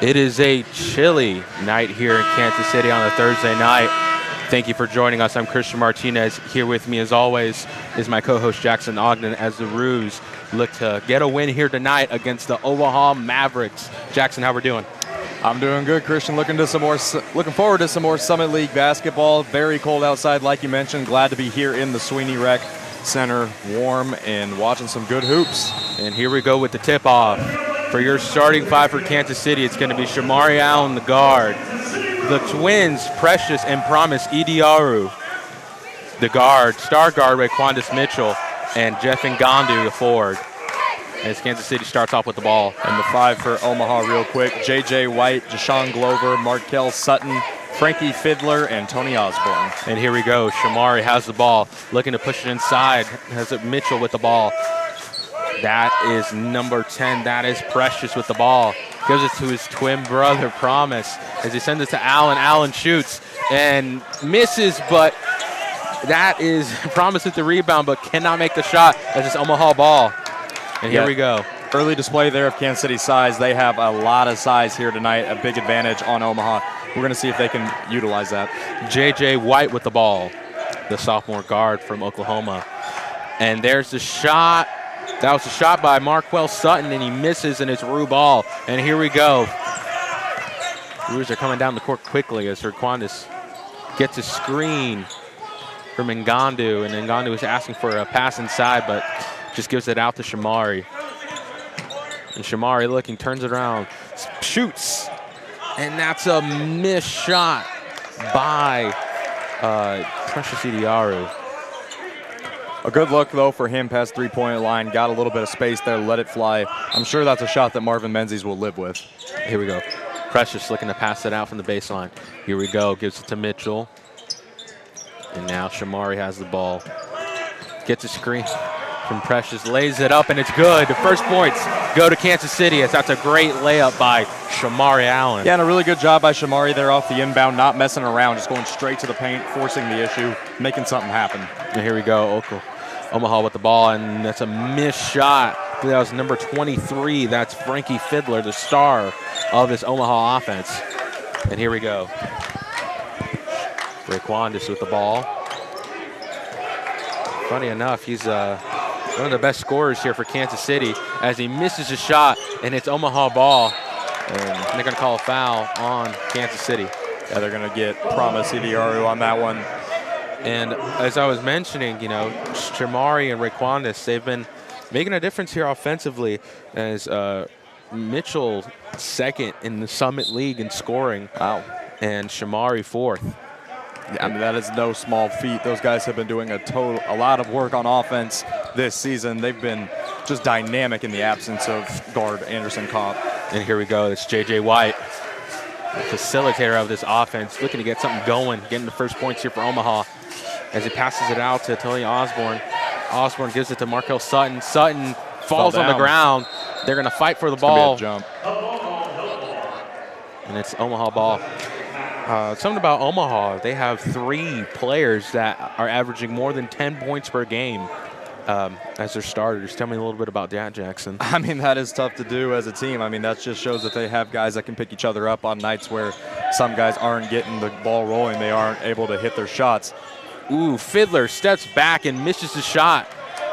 It is a chilly night here in Kansas City on a Thursday night. Thank you for joining us. I'm Cristian Martinez. Here with me, as always, is my co-host Jackson Ogden as the Roos look to get a win here tonight against the Omaha Mavericks. Jackson, how we doing? I'm doing good, Cristian. Looking forward to some more Summit League basketball. Very cold outside, like you mentioned. Glad to be here in the Sweeney Rec Center, warm and watching some good hoops. And here we go with the tip-off. For your starting five for Kansas City, it's going to be Shamari Allen, the guard. The twins, Precious and Promise Idiaru, the guard. Star guard, Raquandis Mitchell, and Jeff Ngandu, the forward. As Kansas City starts off with the ball. And the five for Omaha real quick. J.J. White, Jashawn Glover, Markel Sutton, Frankie Fiddler, and Tony Osborne. And here we go. Shamari has the ball, looking to push it inside. Has it Mitchell with the ball. That is number 10. That is Precious with the ball. Gives it to his twin brother, Promise, as he sends it to Allen. Allen shoots and misses, but that is Promise with the rebound, but cannot make the shot as it's Omaha ball. And here we go. Early display there of Kansas City size. They have a lot of size here tonight, a big advantage on Omaha. We're going to see if they can utilize that. J.J. White with the ball, the sophomore guard from Oklahoma. And there's the shot. That was a shot by Marquel Sutton, and he misses, and it's Rue ball. And here we go. Roos are coming down the court quickly as Raquandis gets a screen from Ngandu, and Ngandu is asking for a pass inside, but just gives it out to Shamari. And Shamari looking, turns it around, shoots, and that's a missed shot by Precious Idiaru. A good look, though, for him past three-point line. Got a little bit of space there, let it fly. I'm sure that's a shot that Marvin Menzies will live with. Here we go. Precious looking to pass it out from the baseline. Here we go. Gives it to Mitchell. And now Shamari has the ball. Gets a screen from Precious. Lays it up, and it's good. The first points go to Kansas City as that's a great layup by Shamari Allen. Yeah, and a really good job by Shamari there off the inbound, not messing around, just going straight to the paint, forcing the issue, making something happen. And here we go. Omaha with the ball, and that's a missed shot. That was number 23. That's Frankie Fiddler, the star of this Omaha offense. And here we go. Raquandis with the ball. Funny enough, he's one of the best scorers here for Kansas City as he misses a shot, and it's Omaha ball. And they're going to call a foul on Kansas City. Yeah, they're going to get Promise Idiaru on that one. And as I was mentioning, you know, Shamari and Raquandis, they've been making a difference here offensively as Mitchell second in the Summit League in scoring. Wow. And Shamari fourth. Yeah, I mean, that is no small feat. Those guys have been doing a lot of work on offense this season. They've been just dynamic in the absence of guard Anderson Kopp. And here we go. It's J.J. White, the facilitator of this offense, looking to get something going, getting the first points here for Omaha as he passes it out to Tony Osborne. Osborne gives it to Markel Sutton. Sutton falls on the ground. They're going to fight for the ball. It's gonna be a jump. And it's Omaha ball. Something about Omaha, they have 3 players that are averaging more than 10 points per game as their starters. Tell me a little bit about that, Jackson. I mean, that is tough to do as a team. I mean, that just shows that they have guys that can pick each other up on nights where some guys aren't getting the ball rolling. They aren't able to hit their shots. Ooh, Fiddler steps back and misses the shot,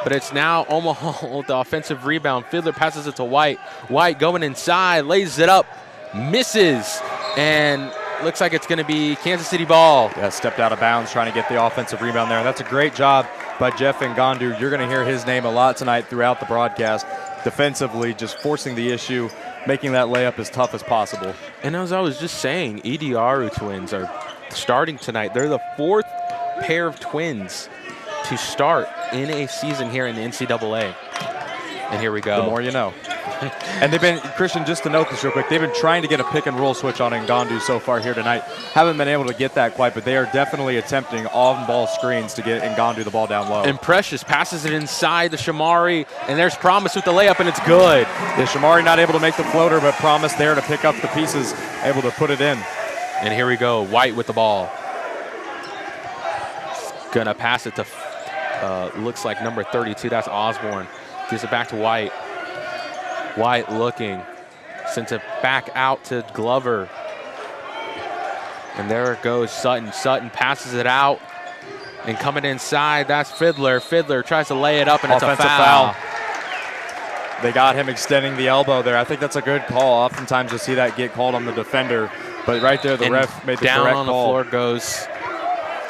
but it's now Omaha with the offensive rebound. Fiddler passes it to White. White going inside, lays it up, misses, and looks like it's going to be Kansas City ball. Yeah, stepped out of bounds trying to get the offensive rebound there. That's a great job by Jeff Ngandu. You're going to hear his name a lot tonight throughout the broadcast. Defensively, just forcing the issue, making that layup as tough as possible. And as I was just saying, Idiaru twins are starting tonight. They're the 4th pair of twins to start in a season here in the NCAA. And here we go. The more you know. And they've been, Cristian, just to note this real quick, they've been trying to get a pick and roll switch on Ngandu so far here tonight. Haven't been able to get that quite, but they are definitely attempting on-ball screens to get Ngandu the ball down low. And Precious passes it inside to Shamari, and there's Promise with the layup, and it's good. Yeah, Shamari not able to make the floater, but Promise there to pick up the pieces, able to put it in. And here we go, White with the ball. Gonna pass it to, looks like number 32, that's Osborne. Gives it back to White. White looking, Sends it back out to Glover. And there it goes, Sutton. Sutton passes it out. And coming inside, that's Fiddler. Fiddler tries to lay it up, and it's a foul. They got him extending the elbow there. I think that's a good call. Oftentimes you'll see that get called on the defender. But right there, the ref made the correct call. Down on the floor goes,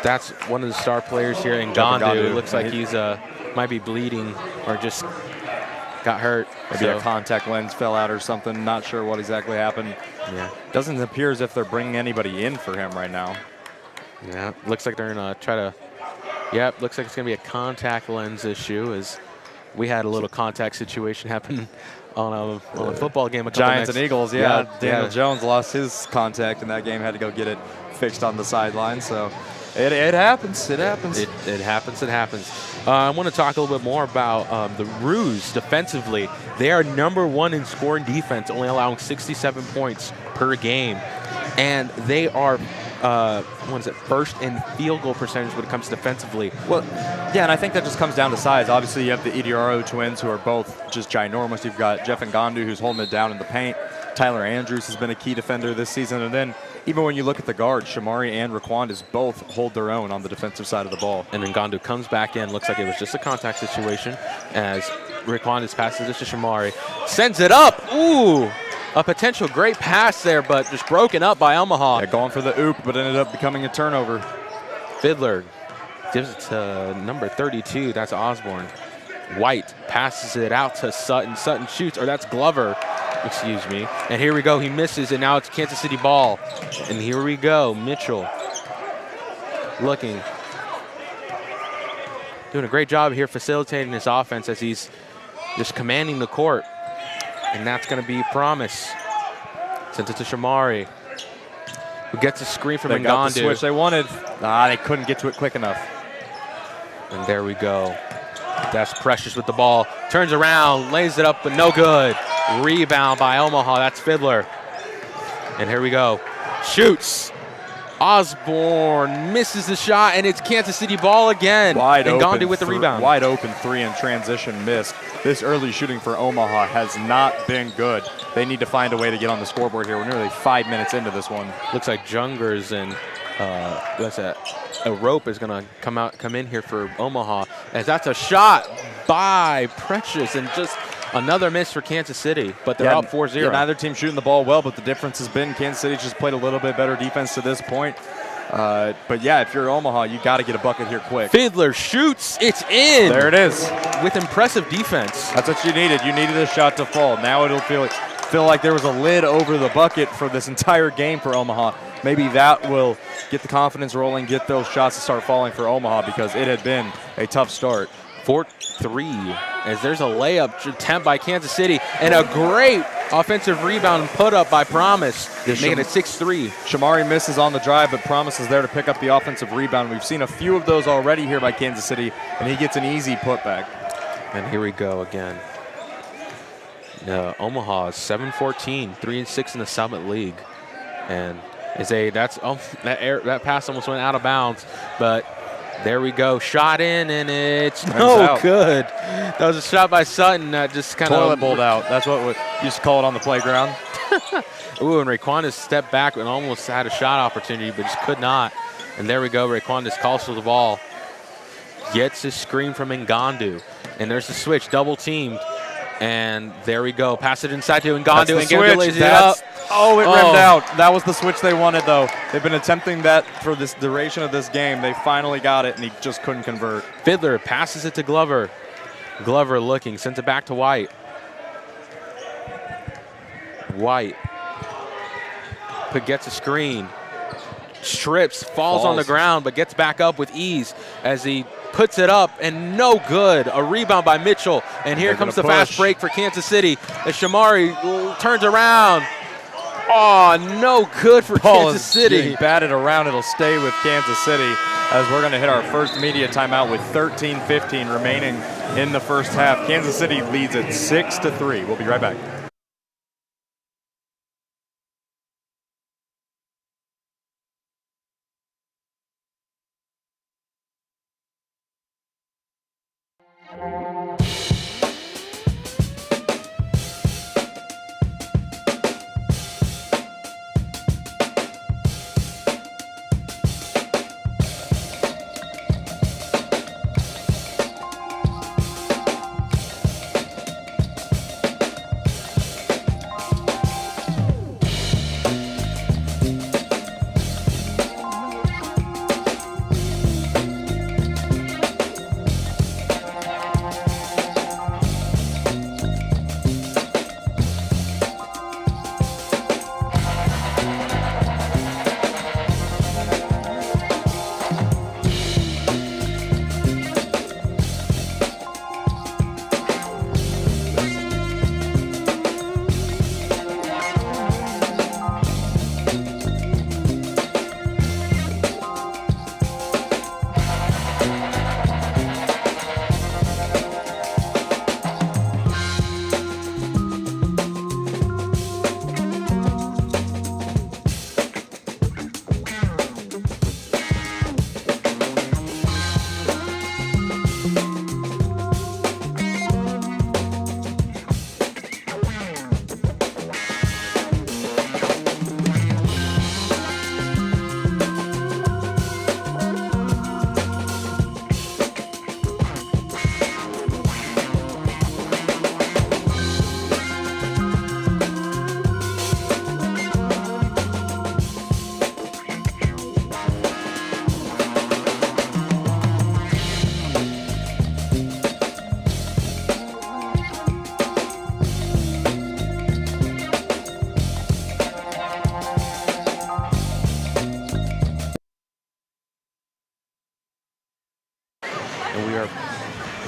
that's one of the star players here in Gandu. It looks like he's might be bleeding or just got hurt. Maybe a contact lens fell out or something. Not sure what exactly happened. Yeah. Doesn't appear as if they're bringing anybody in for him right now. Yeah, looks like they're going to try to, yep, looks like it's going to be a contact lens issue, as we had a little contact situation happen on a football game. Giants and Eagles, yeah. Daniel Jones lost his contact in that game, had to go get it fixed on the sideline. So it happens. It happens. It happens. I want to talk a little bit more about the Roos defensively. They are #1 in scoring defense, only allowing 67 points per game. And they are first in field goal percentage when it comes defensively. Well, yeah, and I think that just comes down to size. Obviously, you have the Ediaro twins, who are both just ginormous. You've got Jeff Ngandu, who's holding it down in the paint. Tyler Andrews has been a key defender this season. And then even when you look at the guards, Shamari and Raquandis both hold their own on the defensive side of the ball. And Ngandu comes back in. Looks like it was just a contact situation as Raquandis passes it to Shamari. Sends it up. Ooh! A potential great pass there, but just broken up by Omaha. Yeah, going for the oop, but ended up becoming a turnover. Fiddler gives it to number 32. That's Osborne. White passes it out to Sutton. Sutton shoots, or that's Glover. Excuse me. And here we go. He misses, and now it's Kansas City ball. And here we go. Mitchell looking. Doing a great job here facilitating this offense as he's just commanding the court. And that's going to be Promise. Sends it to Shamari, who gets a screen from Ngandu. They got the switch they wanted. They couldn't get to it quick enough. And there we go. That's Precious with the ball. Turns around, lays it up, but no good. Rebound by Omaha. That's Fiddler. And here we go. Shoots. Osborne misses the shot, and it's Kansas City ball again. Wide open. Ngandu with the rebound. Wide open three in transition missed. This early shooting for Omaha has not been good. They need to find a way to get on the scoreboard here. We're nearly 5 minutes into this one. Looks like Jungers and what's that? A rope is going to come in here for Omaha, as that's a shot by Precious, and just another miss for Kansas City, but they're up 4-0. Yeah, neither team shooting the ball well, but the difference has been Kansas City just played a little bit better defense to this point. But yeah, if you're Omaha, you got to get a bucket here quick. Fiddler shoots, it's in. There it is. With impressive defense. That's what you needed. You needed a shot to fall. Now it'll feel like there was a lid over the bucket for this entire game for Omaha. Maybe that will get the confidence rolling, get those shots to start falling for Omaha, because it had been a tough start. 4-3, as there's a layup attempt by Kansas City, and a great offensive rebound put up by Promise, making it 6-3. Shamari misses on the drive, but Promise is there to pick up the offensive rebound. We've seen a few of those already here by Kansas City, and he gets an easy putback. And here we go again. Omaha is 7-14, 3-6 in the Summit League, and that pass almost went out of bounds, but there we go. Shot in, and it's no good. That was a shot by Sutton that just kind of toilet bowled out. That's what we used to call it on the playground. Ooh, and Raquandis stepped back and almost had a shot opportunity, but just could not. And there we go. Raquandis calls for the ball. Gets a screen from Ngandu. And there's the switch, double teamed. And there we go. Pass it inside to Ngandu, and Ngandu lays it up. Oh, it rimmed out. That was the switch they wanted, though. They've been attempting that for this duration of this game. They finally got it, and he just couldn't convert. Fiddler passes it to Glover. Glover looking, sends it back to White. White gets a screen. Strips, falls on the ground, but gets back up with ease as he puts it up, and no good. A rebound by Mitchell, and here comes the fast break for Kansas City as Shamari turns around. Oh, no good for Kansas City. Getting batted around. It'll stay with Kansas City as we're going to hit our first media timeout with 13:15 remaining in the first half. Kansas City leads it 6-3. We'll be right back.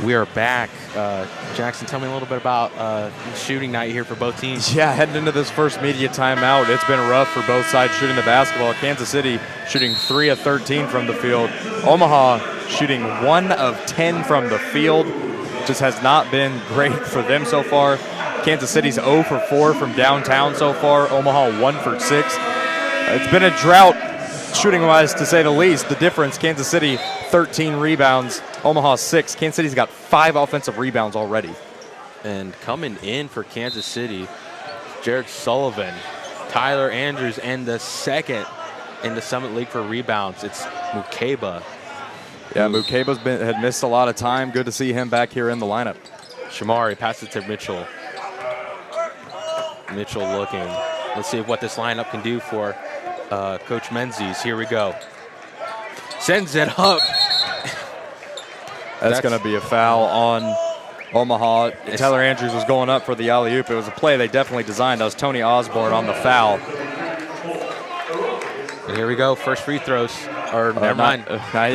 We are back. Jackson, tell me a little bit about shooting night here for both teams. Yeah, heading into this first media timeout, it's been rough for both sides shooting the basketball. Kansas City shooting 3 of 13 from the field. Omaha shooting 1 of 10 from the field. Just has not been great for them so far. Kansas City's 0 for 4 from downtown so far. Omaha 1 for 6. It's been a drought shooting-wise, to say the least. The difference, Kansas City 13 rebounds, Omaha 6. Kansas City's got 5 offensive rebounds already. And coming in for Kansas City, Jared Sullivan, Tyler Andrews, and the second in the Summit League for rebounds, it's Mukeba. Yeah, Mukeba's had missed a lot of time. Good to see him back here in the lineup. Shamari passes it to Mitchell. Mitchell looking. Let's see what this lineup can do for Coach Menzies. Here we go. Sends it up. That's going to be a foul on Omaha. Tyler Andrews was going up for the alley-oop. It was a play they definitely designed. That was Tony Osborne on the foul. And here we go. First free throws. Or never mind. Not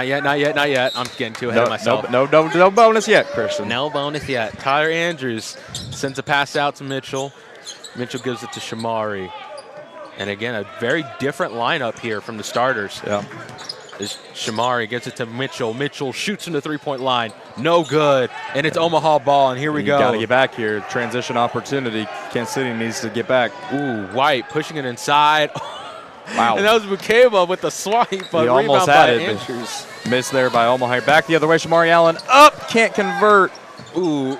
yet. I'm getting too ahead of myself. No bonus yet, Christian. No bonus yet. Tyler Andrews sends a pass out to Mitchell. Mitchell gives it to Shamari. And again, a very different lineup here from the starters. Yeah. Shamari gets it to Mitchell. Mitchell shoots from the three-point line. No good. And it's Omaha ball, and here we go. Got to get back here. Transition opportunity. Kansas City needs to get back. Ooh, White pushing it inside. Wow. And that was Mukeba with the swipe. He almost had it. Andrews. Missed there by Omaha. Back the other way. Shamari Allen up. Can't convert. Ooh.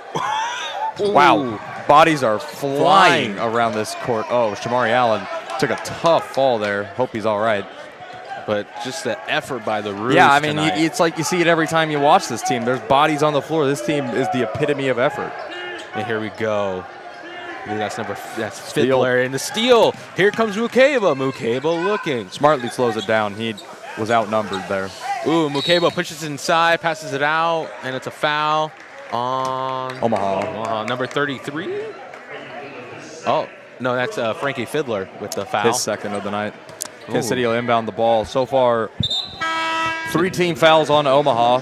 Wow. Bodies are flying around this court. Oh, Shamari Allen took a tough fall there. Hope he's all right. But just the effort by the Roos. Yeah, I mean, it's like you see it every time you watch this team. There's bodies on the floor. This team is the epitome of effort. And here we go. That's Fiddler in the steal. Here comes Mukeba. Mukeba looking. Smartly slows it down. He was outnumbered there. Ooh, Mukeba pushes it inside, passes it out, and it's a foul on Omaha. Number 33. Oh, no, that's Frankie Fiddler with the foul. His second of the night. Kansas City will inbound the ball. So far, 3 team fouls on Omaha.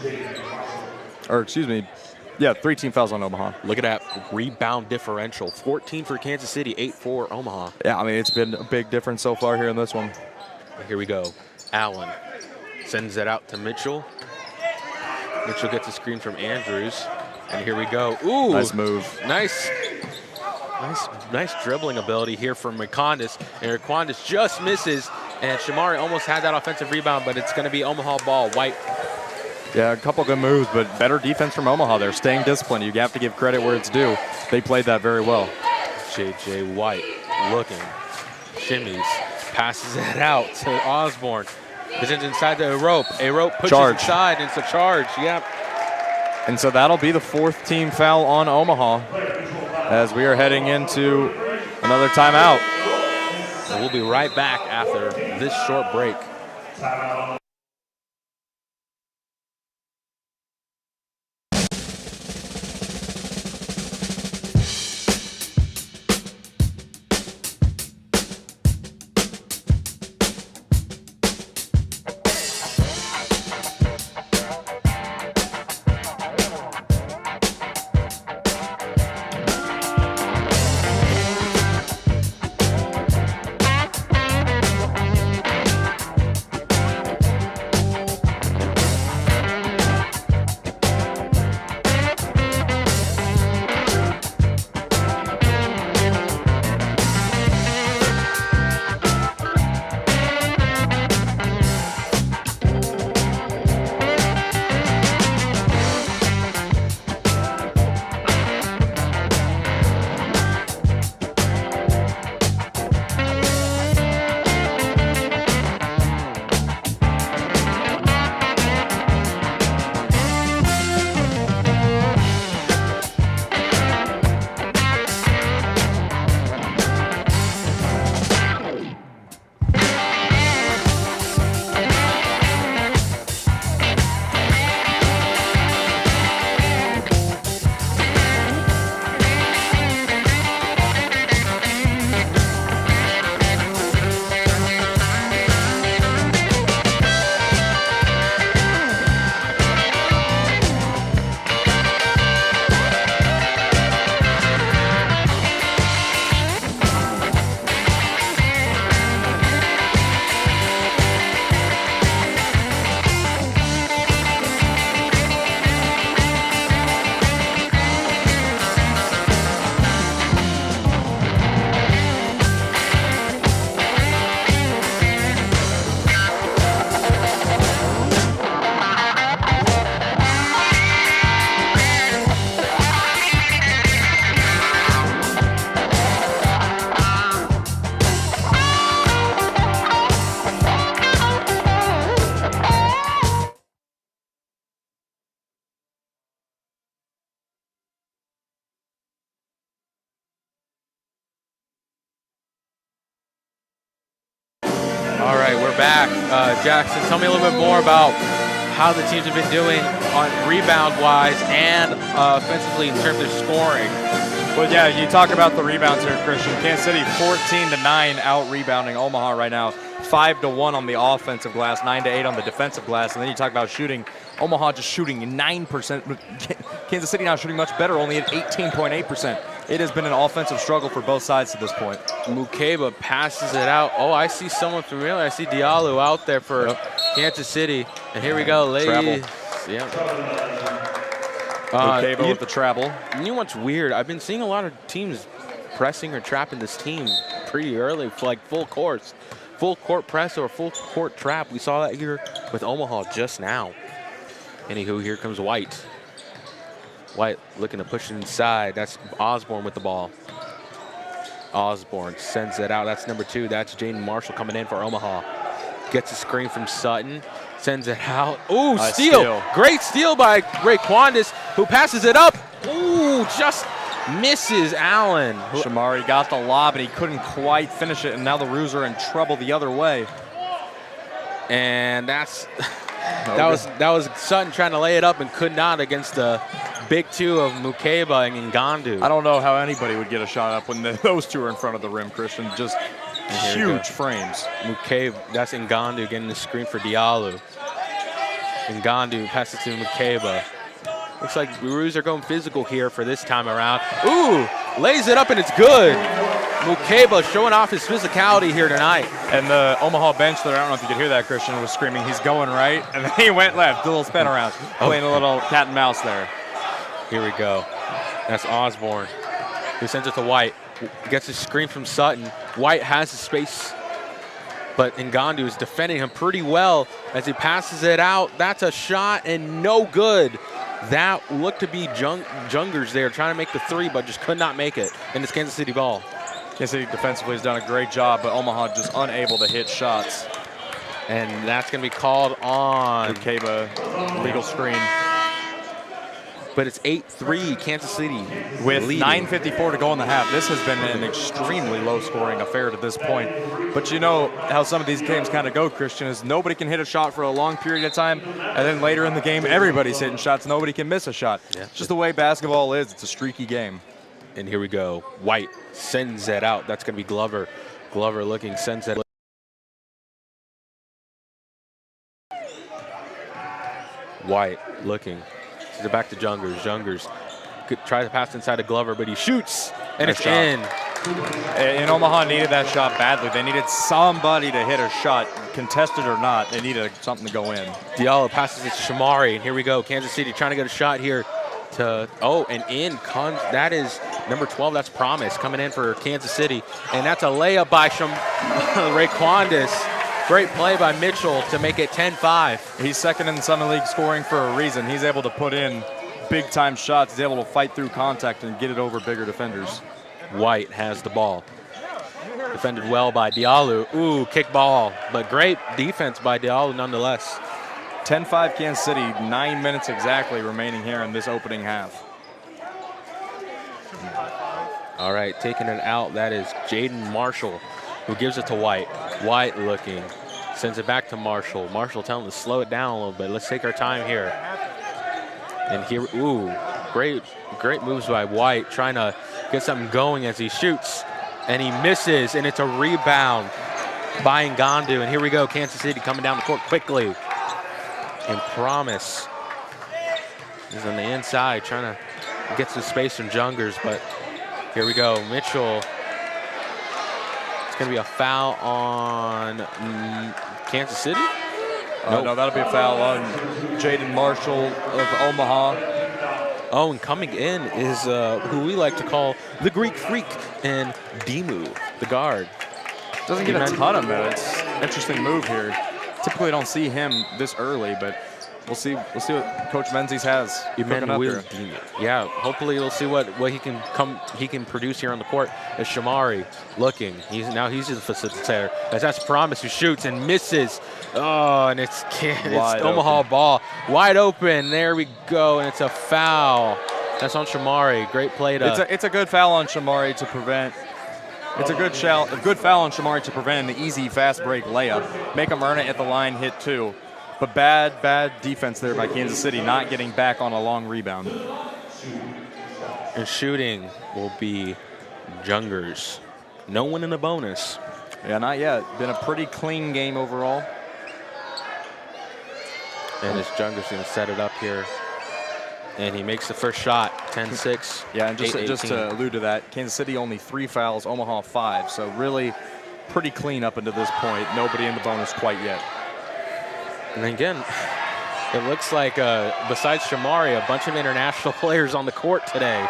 Or, excuse me. Yeah, 3 team fouls on Omaha. Look at that rebound differential. 14 for Kansas City, 8 for Omaha. Yeah, I mean, it's been a big difference so far here in this one. Here we go. Allen sends it out to Mitchell. Mitchell gets a screen from Andrews. And here we go. Ooh. Nice move. Nice dribbling ability here from Recondas. And Recondas just misses. And Shamari almost had that offensive rebound, but it's going to be Omaha ball. White. Yeah, a couple good moves, but better defense from Omaha. They're staying disciplined. You have to give credit where it's due. They played that very well. J.J. White looking. Shimmies. Passes it out to Osborne. Presents inside the rope. A rope pushes inside, and it's a charge. Yep. And so that'll be the 4th team foul on Omaha as we are heading into another timeout. And we'll be right back after this short break. All right, we're back. Jackson, tell me a little bit more about how the teams have been doing on rebound-wise and offensively in terms of scoring. Well, yeah, you talk about the rebounds here, Christian. Kansas City 14-9 out-rebounding Omaha right now. 5-1 on the offensive glass, 9-8 on the defensive glass. And then you talk about shooting. Omaha just shooting 9%. Kansas City now shooting much better, only at 18.8%. It has been an offensive struggle for both sides to this point. Mukeba passes it out. Oh, I see someone familiar. I see Diallo out there for Kansas City. And here we go, ladies. Yeah. Mukeba with the travel. You know what's weird? I've been seeing a lot of teams pressing or trapping this team pretty early, like full court press or full court trap. We saw that here with Omaha just now. Anywho, here comes White. White looking to push it inside. That's Osborne with the ball. Osborne sends it out. That's number 2. That's Jaden Marshall coming in for Omaha. Gets a screen from Sutton. Sends it out. Ooh, steal. Great steal by Raquandis, who passes it up. Ooh, just misses Allen. Shamari got the lob, and he couldn't quite finish it, and now the Roos are in trouble the other way. And that's that was Sutton trying to lay it up and could not against the big 2 of Mukeba and Ngandu. I don't know how anybody would get a shot up when those two are in front of the rim, Christian. Just huge frames. Mukeba, that's Ngandu getting the screen for Diallo. Ngandu passes to Mukeba. Looks like the Roos are going physical here for this time around. Ooh, lays it up and it's good. Mukeba showing off his physicality here tonight. And the Omaha bench there, I don't know if you could hear that, Christian, was screaming, he's going right, and then he went left, a little spin around, playing a little cat and mouse there. Here we go. That's Osborne, who sends it to White. Gets a screen from Sutton. White has the space, but Ngandu is defending him pretty well as he passes it out. That's a shot and no good. That looked to be Jungers there trying to make the 3, but just could not make it. And it's Kansas City ball. Kansas City defensively has done a great job, but Omaha just unable to hit shots. And that's going to be called on. Mukeba, legal screen. But it's 8-3 Kansas City with leading. 9:54 to go in the half. This has been an extremely low-scoring affair to this point. But you know how some of these games kind of go, Christian, is nobody can hit a shot for a long period of time, and then later in the game, everybody's hitting shots. Nobody can miss a shot. Yeah. It's just the way basketball is. It's a streaky game. And here we go. White sends it out. That's going to be Glover. Glover looking, sends it. White looking. Sends it back to Jungers. Jungers could try to pass inside to Glover, but he shoots, and it's in. And Omaha needed that shot badly. They needed somebody to hit a shot, contested or not. They needed something to go in. Diallo passes it to Shamari, and here we go. Kansas City trying to get a shot here. And in comes, that is number 12, that's Promise, coming in for Kansas City. And that's a layup by Raquandis. Great play by Mitchell to make it 10-5. He's second in the Southern League scoring for a reason. He's able to put in big-time shots. He's able to fight through contact and get it over bigger defenders. White has the ball. Defended well by Diallo. Ooh, kick ball, but great defense by Diallo nonetheless. 10-5 Kansas City, 9 minutes exactly remaining here in this opening half. All right, taking it out, that is Jaden Marshall, who gives it to White. White looking, sends it back to Marshall. Marshall telling him to slow it down a little bit. Let's take our time here. And here, ooh, great moves by White, trying to get something going as he shoots. And he misses, and it's a rebound by Ngandu. And here we go, Kansas City coming down the court quickly. And Promise is on the inside trying to get some space from Jungers, but here we go. Mitchell, it's going to be a foul on Kansas City? Nope. No, that'll be a foul on Jaden Marshall of Omaha. Oh, and coming in is who we like to call the Greek Freak, and Dimu, the guard. Doesn't get a ton of minutes. Interesting move here. Typically don't see him this early, but we'll see what Coach Menzies has. Yeah, hopefully we'll see what he can produce here on the court. As Shamari looking, he's the facilitator. As that's Promise, who shoots and misses. Oh, and it's Omaha ball wide open. There we go, and it's a foul. That's on Shamari. Great play to. It's a good foul on Shamari to prevent It's a good foul on Shamari to prevent an easy fast break layup. Make him earn it at the line, hit 2. But bad defense there by Kansas City, not getting back on a long rebound. And shooting will be Jungers. No one in the bonus. Yeah, not yet. Been a pretty clean game overall. And it's Jungers going to set it up here. And he makes the first shot, 10-6. Yeah, and just to allude to that, Kansas City only 3 fouls, Omaha 5. So really pretty clean up until this point. Nobody in the bonus quite yet. And again, it looks like besides Shamari, a bunch of international players on the court today,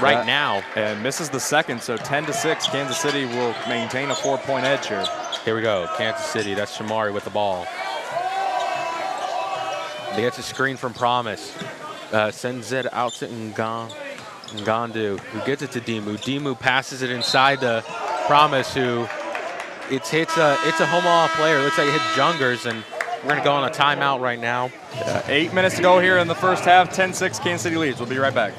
right now. And misses the second, so 10-6. Kansas City will maintain a 4-point edge here. Here we go, Kansas City. That's Shamari with the ball. He gets a screen from Promise. Sends it out to Ngandu, who gets it to Dimu. Dimu passes it inside to Promise, who it's a Omaha player. Looks like it hit Jungers, and we're going to go on a timeout right now. 8 minutes to go here in the first half. 10-6, Kansas City leads. We'll be right back.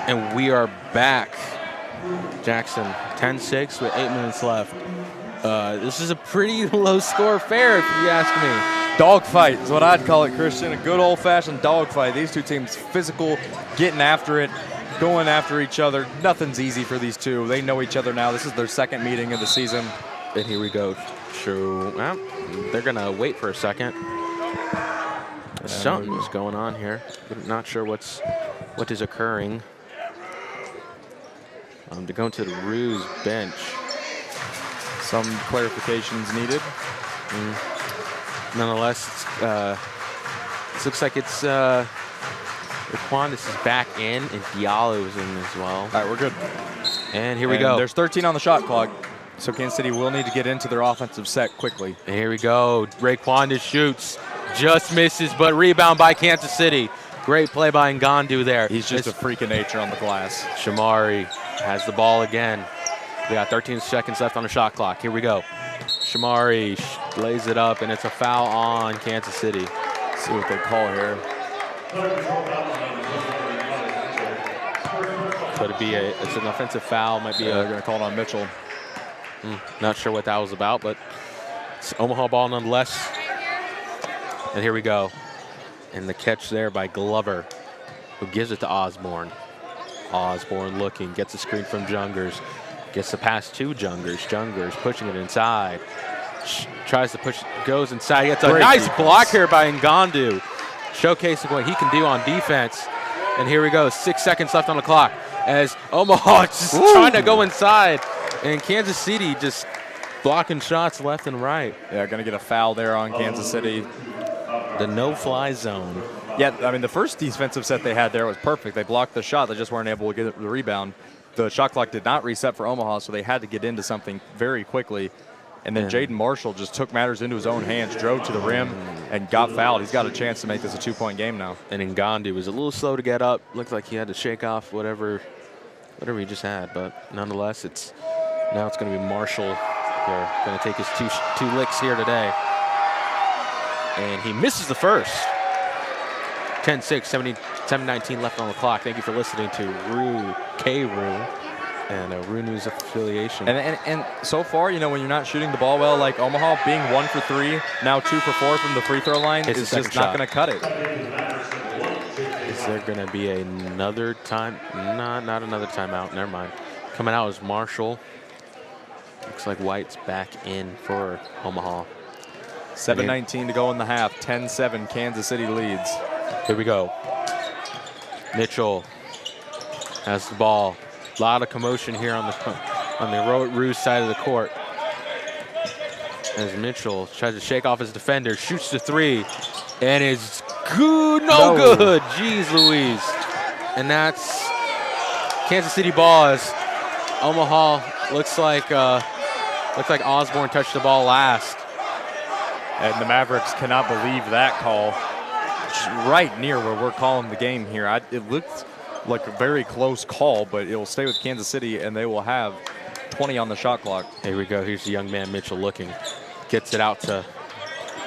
And we are back. Jackson, 10-6 with 8 minutes left. This is a pretty low-score affair, if you ask me. Dogfight is what I'd call it, Christian. A good old-fashioned dogfight. These two teams physical, getting after it, going after each other. Nothing's easy for these two. They know each other now. This is their second meeting of the season. And here we go. Sure. Well, they're going to wait for a second. Something's going on here. I'm not sure what is occurring. To go to the Roos bench. Some clarifications needed. Nonetheless, it looks like it's Quandis is back in, and Diallo's in as well. All right, we're good. And here we go. There's 13 on the shot clock, so Kansas City will need to get into their offensive set quickly. And here we go. Quandis shoots, just misses, but rebound by Kansas City. Great play by Ngandu there. He's just a freak of nature on the glass. Shamari has the ball again. We got 13 seconds left on the shot clock. Here we go. Shamari lays it up, and it's a foul on Kansas City. Let's see what they call here. Could it be it's an offensive foul? Might be they're going to call it on Mitchell. Not sure what that was about, but it's Omaha ball nonetheless. And here we go. And the catch there by Glover, who gives it to Osborne. Osborne looking, gets a screen from Jungers, gets the pass to Jungers pushing it inside. Tries to push, goes inside, gets a nice block here by Ngandu, showcasing what he can do on defense. And here we go, 6 seconds left on the clock as Omaha just trying to go inside, and Kansas City just blocking shots left and right. Yeah, going to get a foul there on Kansas City. The no-fly zone. Yeah, I mean, the first defensive set they had there was perfect. They blocked the shot. They just weren't able to get the rebound. The shot clock did not reset for Omaha, so they had to get into something very quickly. And then Jaden Marshall just took matters into his own hands, drove to the rim, and got fouled. He's got a chance to make this a 2-point game now. And Ngandu was a little slow to get up. Looked like he had to shake off whatever he just had. But nonetheless, now it's going to be Marshall here, going to take his two licks here today. And he misses the first. 10-6, 7:19 left on the clock. Thank you for listening to K-Roo. And a Roo News affiliation. And so far, when you're not shooting the ball well, like Omaha, being 1 for 3, now 2 for 4 from the free throw line is just not going to cut it. Is there going to be another time? Not another timeout. Never mind. Coming out is Marshall. Looks like White's back in for Omaha. 7:19 to go in the half. 10-7, Kansas City leads. Here we go. Mitchell has the ball. A lot of commotion here on the Roos side of the court. As Mitchell tries to shake off his defender, shoots the 3, and is good, no good. Jeez Louise. And that's Kansas City ball as Omaha looks like Osborne touched the ball last. And the Mavericks cannot believe that call. Right near where we're calling the game here. It looked like a very close call, but it will stay with Kansas City, and they will have 20 on the shot clock. Here we go. Here's the young man Mitchell looking. Gets it out to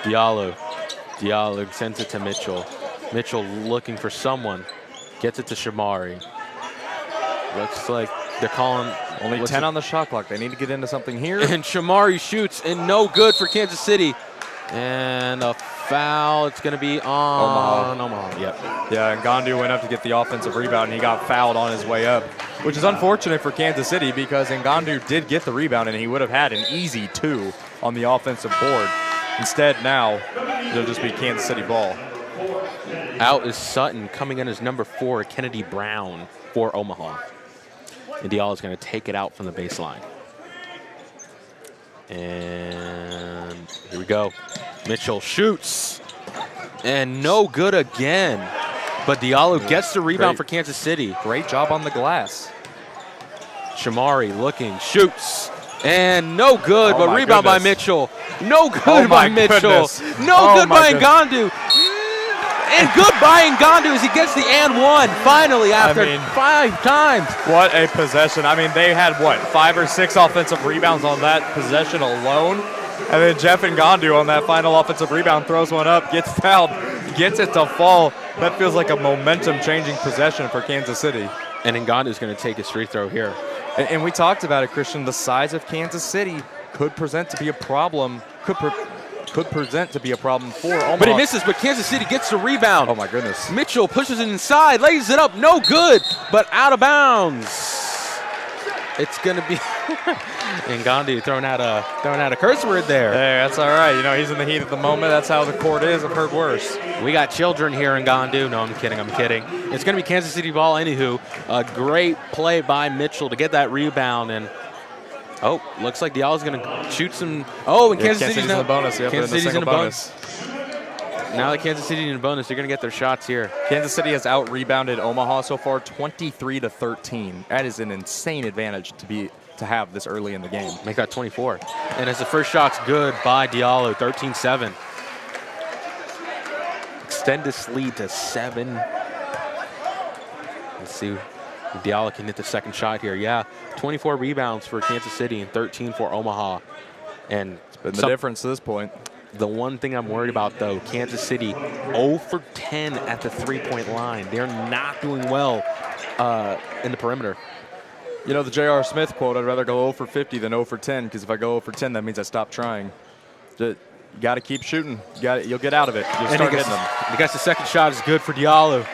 Diallo. Diallo sends it to Mitchell. Mitchell looking for someone. Gets it to Shamari. Looks like they're calling. Only 10 on the shot clock. They need to get into something here. And Shamari shoots, and no good for Kansas City. And a foul. It's going to be on Omaha. Yep. Yeah, and Ngandu went up to get the offensive rebound, and he got fouled on his way up, which is unfortunate for Kansas City because Ngandu did get the rebound, and he would have had an easy 2 on the offensive board. Instead, now, it'll just be Kansas City ball. Out is Sutton, coming in as number 4, Kennedy Brown for Omaha. And Diallo is going to take it out from the baseline. And here we go. Mitchell shoots. And no good again. But Diallo gets the rebound for Kansas City. Great job on the glass. Shamari looking, shoots. And no good, but rebound by Mitchell. No good by Mitchell. No good by Ngandu. And good by Ngandu as he gets the and 1 finally after 5 times. What a possession. I mean, they had, 5 or 6 offensive rebounds on that possession alone. And then Jeff Ngandu on that final offensive rebound throws one up, gets fouled, gets it to fall. That feels like a momentum-changing possession for Kansas City. And Ngandu is going to take his free throw here. And we talked about it, Christian. The size of Kansas City could present to be a problem, could present to be a problem for Omaha. But he misses, but Kansas City gets the rebound. Oh, my goodness. Mitchell pushes it inside, lays it up, no good, but out of bounds. It's going to be Ngandu throwing out a curse word there. Hey, that's all right. He's in the heat of the moment. That's how the court is. I've heard worse. We got children here in Ngandu. No, I'm kidding. It's going to be Kansas City ball anywho. A great play by Mitchell to get that rebound. And, looks like Diallo's going to shoot some. And Kansas City's in the bonus. Yeah, Kansas City's in a bonus. Now that Kansas City in a bonus, they're going to get their shots here. Kansas City has out-rebounded Omaha so far 23-13. That is an insane advantage to have this early in the game. Make that 24. And as the first shot's good by Diallo, 13-7. Extend this lead to 7. Let's see if Diallo can hit the second shot here. Yeah, 24 rebounds for Kansas City and 13 for Omaha. And it's been the difference to this point. The one thing I'm worried about, though, Kansas City 0 for 10 at the three-point line. They're not doing well in the perimeter. The J.R. Smith quote, I'd rather go 0 for 50 than 0 for 10, because if I go 0 for 10, that means I stop trying. You got to keep shooting. You'll get out of it. You'll start hitting them. I guess the second shot is good for Diallo.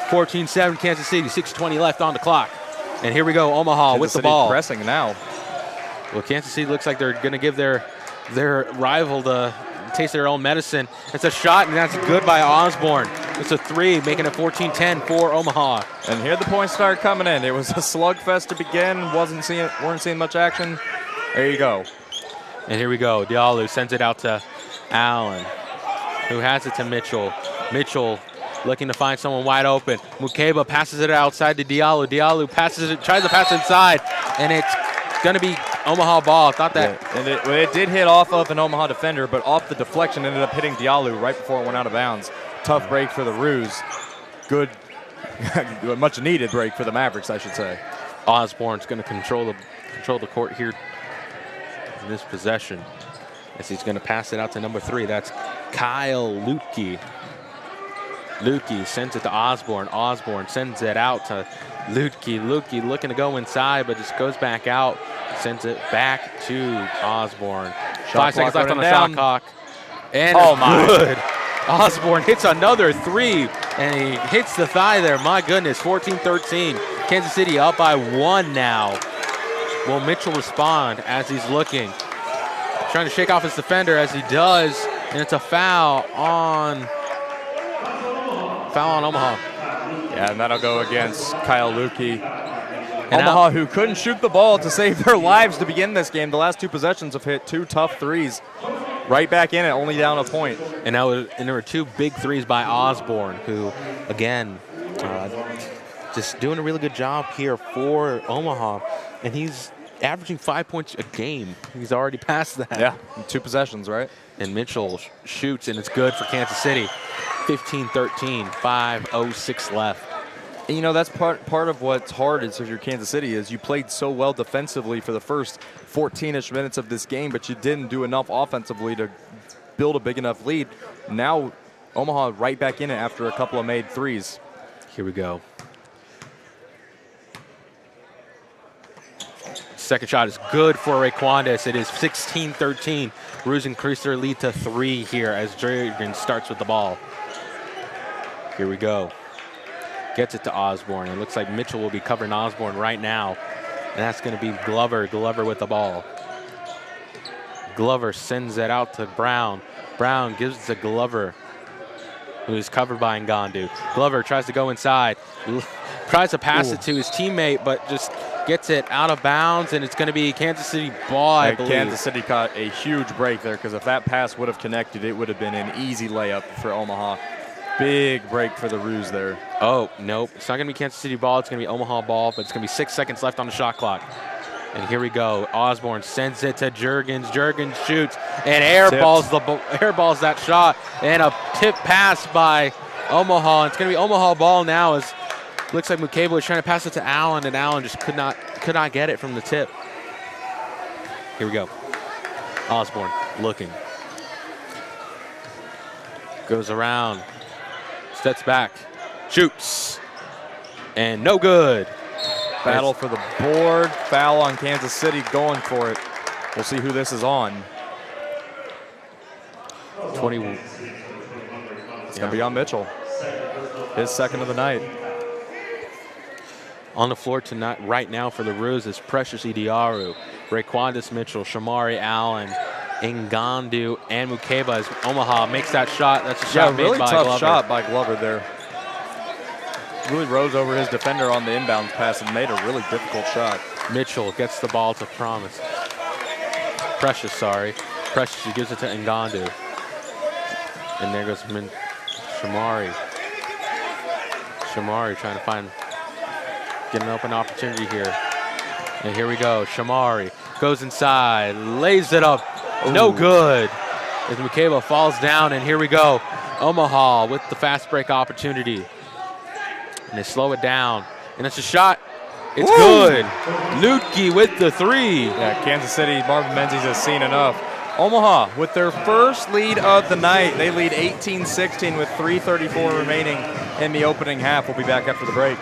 14-7 Kansas City, 6:20 left on the clock. And here we go, Omaha Kansas with the City ball. pressing now. Well, Kansas City looks like they're going to give their rival the taste of their own medicine. It's a shot, and that's good by Osborne. It's a three, making it 14-10 for Omaha. And here the points start coming in. It was a slugfest to begin. Weren't seeing much action. There you go. And here we go. Diallo sends it out to Allen, who has it to Mitchell. Mitchell looking to find someone wide open. Mukeba passes it outside to Diallo. Diallo tries to pass inside, and it's going to be Omaha ball. Thought that. Yeah, and it did hit off of an Omaha defender, but off the deflection ended up hitting Diallo right before it went out of bounds. Tough break for the Roos. Good, much needed break for the Mavericks, I should say. Osborne's going to control the court here in this possession, as he's going to pass it out to number 3. That's Kyle Lutke. Lutke sends it to Osborne. Osborne sends it out to Lutke. Lutke looking to go inside, but just goes back out. Sends it back to Osborne. 5 seconds left on the shot clock. And good. Osborne hits another 3, and he hits the thigh there. My goodness, 14-13. Kansas City up by 1 now. Will Mitchell respond as he's looking? Trying to shake off his defender as he does, and it's a foul on Omaha. Yeah, and that'll go against Kyle Lutke. Omaha, who couldn't shoot the ball to save their lives to begin this game. The last 2 possessions have hit 2 tough threes. Right back in it, only down a point. And there were 2 big threes by Osborne, who, again, just doing a really good job here for Omaha. And he's averaging 5 points a game. He's already past that. Yeah, 2 possessions, right? And Mitchell shoots, and it's good for Kansas City. 15-13, 5:06 left. And, you know, that's part of what's hard is if you're Kansas City is you played so well defensively for the first 14-ish minutes of this game, but you didn't do enough offensively to build a big enough lead. Now Omaha right back in it after a couple of made threes. Here we go. Second shot is good for Raquandas. It is 16-13. Roos increased their lead to 3 here as Jurgen starts with the ball. Here we go. Gets it to Osborne. It looks like Mitchell will be covering Osborne right now. And that's going to be Glover. Glover with the ball. Glover sends it out to Brown. Brown gives it to Glover, who is covered by Ngandu. Glover tries to go inside. Tries to pass it to his teammate, but just gets it out of bounds, and it's going to be Kansas City ball, I believe. Kansas City caught a huge break there because if that pass would have connected, it would have been an easy layup for Omaha. Big break for the Roos there. Oh, nope. It's not going to be Kansas City ball. It's going to be Omaha ball, but it's going to be 6 seconds left on the shot clock. And here we go. Osborne sends it to Jurgens. Jurgens shoots and airballs that shot. And a tip pass by Omaha. It's going to be Omaha ball now as looks like Mukeba was trying to pass it to Allen, and Allen just could not get it from the tip. Here we go. Osborne looking. Goes around. Steps back. Shoots. And no good. Battle for the board. Foul on Kansas City going for it. We'll see who this is on. 20. It's going to be on Mitchell. His second of the night. On the floor tonight, right now for the Roos is Precious Idiaru, Raquandas Mitchell, Shamari Allen, Ngandu, and Mukeba as Omaha makes that shot. That's a shot really made by tough Glover. Shot by Glover there. Really rose over his defender on the inbound pass and made a really difficult shot. Mitchell gets the ball to Precious, Precious, he gives it to Ngandu. And there goes Shamari. Shamari trying to get an open opportunity here. And here we go. Shamari goes inside, lays it up. Ooh. No good. As Mukeba falls down, and here we go. Omaha with the fast break opportunity. And they slow it down. And it's a shot. It's good. Lutke with the 3. Yeah, Kansas City, Marvin Menzies has seen enough. Omaha with their first lead of the night. They lead 18-16 with 3:34 remaining in the opening half. We'll be back after the break.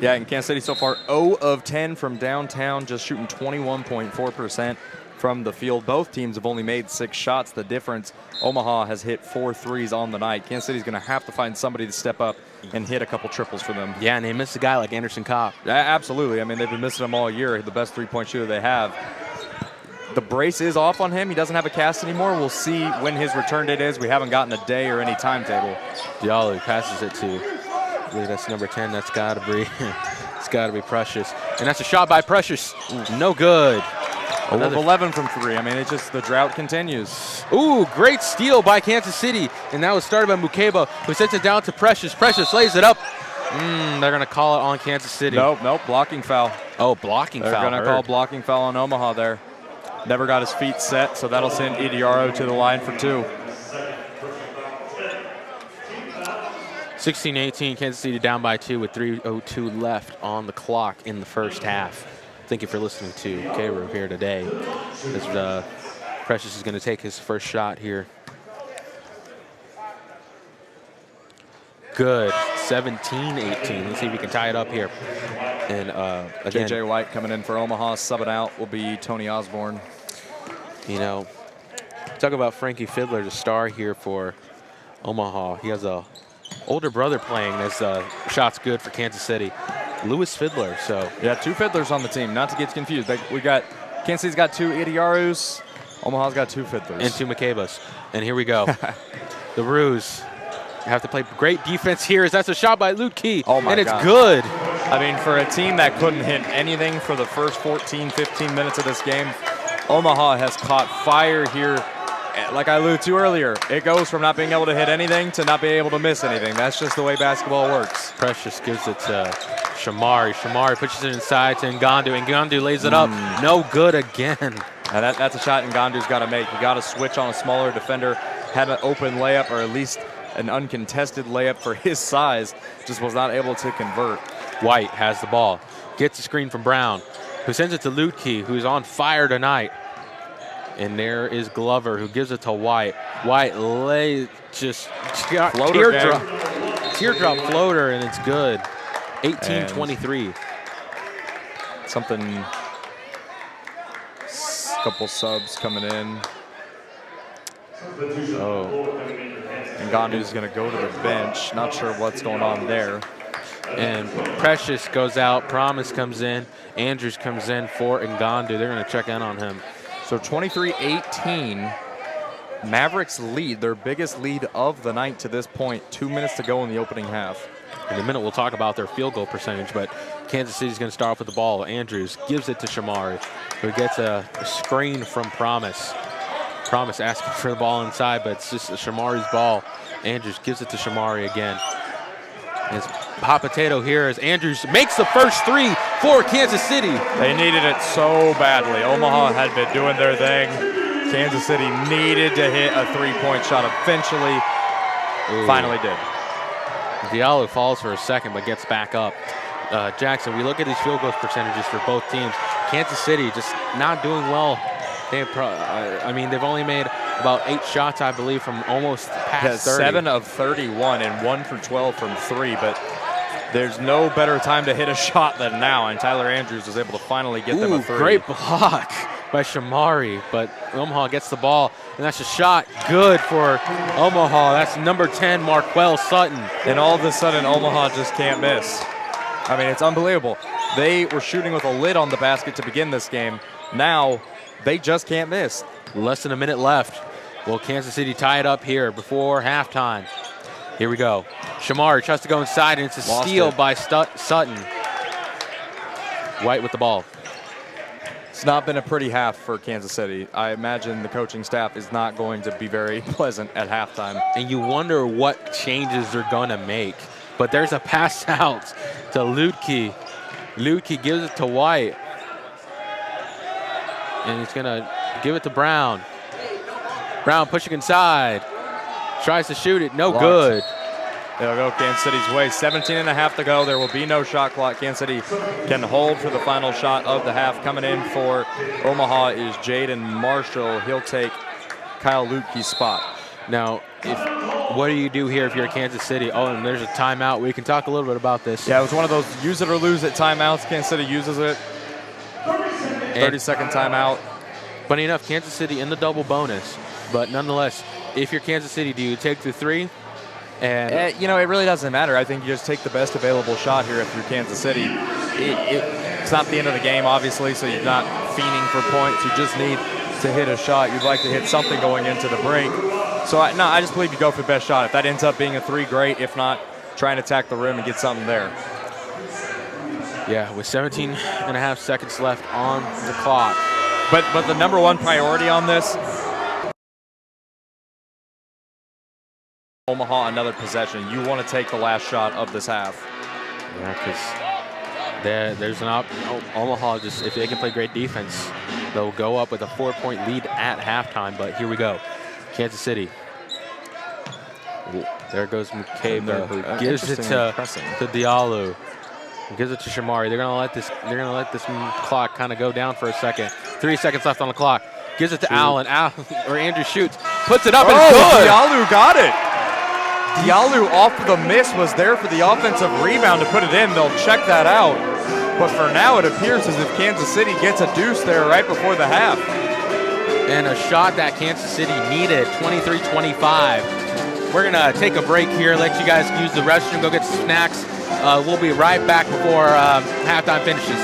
Yeah, in Kansas City so far, 0 of 10 from downtown, just shooting 21.4% from the field. Both teams have only made 6 shots. The difference, Omaha has hit 4 threes on the night. Kansas City's going to have to find somebody to step up and hit a couple triples for them. Yeah, and they missed a guy like Anderson Kopp. Absolutely. I mean, they've been missing him all year. The best three-point shooter they have. The brace is off on him. He doesn't have a cast anymore. We'll see when his return date is. We haven't gotten a day or any timetable. Diallo passes it to, I believe that's number 10. That's got to be, it's got to be Precious. And that's a shot by Precious. No good. 0 of 11 from 3. I mean, it's just the drought continues. Ooh, great steal by Kansas City. And that was started by Mukeba, who sets it down to Precious. Precious lays it up. They're going to call it on Kansas City. Nope, blocking foul. Oh, blocking foul. They're going to call blocking foul on Omaha there. Never got his feet set, so that'll send Idiaro to the line for 2. 16-18, Kansas City down by 2 with 3:02 left on the clock in the first half. Thank you for listening to K-Roo here today. As Precious is going to take his first shot here. Good, 17-18. Let's see if we can tie it up here. And again, J.J. White coming in for Omaha. Subbing out will be Tony Osborne. You know, talk about Frankie Fiddler, the star here for Omaha. He has a older brother playing as shots good for Kansas City. Lewis Fiddler, so. Yeah, 2 Fiddlers on the team, not to get confused. We got, Kansas City's got 2 Idiarus. Omaha's got 2 Fiddlers. And 2 McCabas. And here we go. The Roos have to play great defense here as that's a shot by Lutke. Oh my and it's God. Good. I mean, for a team that couldn't hit anything for the first 14, 15 minutes of this game, Omaha has caught fire here. Like I alluded to earlier, it goes from not being able to hit anything to not being able to miss anything. That's just the way basketball works. Precious gives it to Shamari. Shamari pushes it inside to Ngandu. Ngandu lays it up. No good again. And that's a shot Ngandu's got to make. You got to switch on a smaller defender, had an open layup or at least an uncontested layup for his size. Just was not able to convert. White has the ball. Gets the screen from Brown, who sends it to Lutke, who's on fire tonight. And there is Glover, who gives it to White. White lays just teardrop floater, and it's good. 18-23. Something, couple subs coming in. Oh, Ngandu's going to go to the bench. Not sure what's going on there. And Precious goes out. Promise comes in. Andrews comes in for Ngandu. They're going to check in on him. So 23-18, Mavericks lead, their biggest lead of the night to this point. 2 minutes to go in the opening half. In a minute, we'll talk about their field goal percentage, but Kansas City's going to start off with the ball. Andrews gives it to Shamari, who gets a screen from Promise. Promise asking for the ball inside, but it's just Shamari's ball. Andrews gives it to Shamari again. It's hot potato here as Andrews makes the first 3 for Kansas City. They needed it so badly. Omaha had been doing their thing. Kansas City needed to hit a 3-point shot. Eventually, finally did. Diallo falls for a second but gets back up. Jackson, we look at these field goal percentages for both teams. Kansas City just not doing well. I mean, they've only made about 8 shots, I believe, from almost past 30. 7 of 31 and 1 for 12 from 3, but there's no better time to hit a shot than now, and Tyler Andrews was able to finally get them a 3. Great block by Shamari, but Omaha gets the ball, and that's a shot good for Omaha. That's number 10, Marquel Sutton. And all of a sudden, Omaha just can't miss. I mean, it's unbelievable. They were shooting with a lid on the basket to begin this game. Now, they just can't miss. Less than a minute left. Will Kansas City tie it up here before halftime? Here we go. Shamari tries to go inside, and it's a steal by Sutton. White with the ball. It's not been a pretty half for Kansas City. I imagine the coaching staff is not going to be very pleasant at halftime. And you wonder what changes they're going to make. But there's a pass out to Lutke. Lutke gives it to White. And he's going to give it to Brown. Brown pushing inside. Tries to shoot it. No good. It'll go Kansas City's way. 17.5 to go. There will be no shot clock. Kansas City can hold for the final shot of the half. Coming in for Omaha is Jaden Marshall. He'll take Kyle Lutke's spot. Now, what do you do here if you're Kansas City? Oh, and there's a timeout. We can talk a little bit about this. Yeah, it was one of those use it or lose it timeouts. Kansas City uses it. 30-second timeout. Funny enough, Kansas City in the double bonus. But nonetheless, if you're Kansas City, do you take the 3? And it really doesn't matter. I think you just take the best available shot here if you're Kansas City. It's not the end of the game, obviously, so you're not fiending for points. You just need to hit a shot. You'd like to hit something going into the break. So, I just believe you go for the best shot. If that ends up being a 3, great. If not, try and attack the rim and get something there. Yeah, with 17 and a half seconds left on the clock. But the number one priority on this, Omaha another possession. You want to take the last shot of this half. Yeah, because there's an Omaha, just if they can play great defense, they'll go up with a 4-point lead at halftime. But here we go. Kansas City. There goes McCabe, who gives it to Diallo. Gives it to Shamari. They're gonna let this clock kind of go down for a second. 3 seconds left on the clock. Gives it to Allen. Andrew shoots. Puts it up and good. Diallo got it. Diallo off of the miss was there for the offensive rebound to put it in. They'll check that out. But for now, it appears as if Kansas City gets a deuce there right before the half. And a shot that Kansas City needed, 23-25. We're going to take a break here, let you guys use the restroom, go get some snacks. We'll be right back before halftime finishes.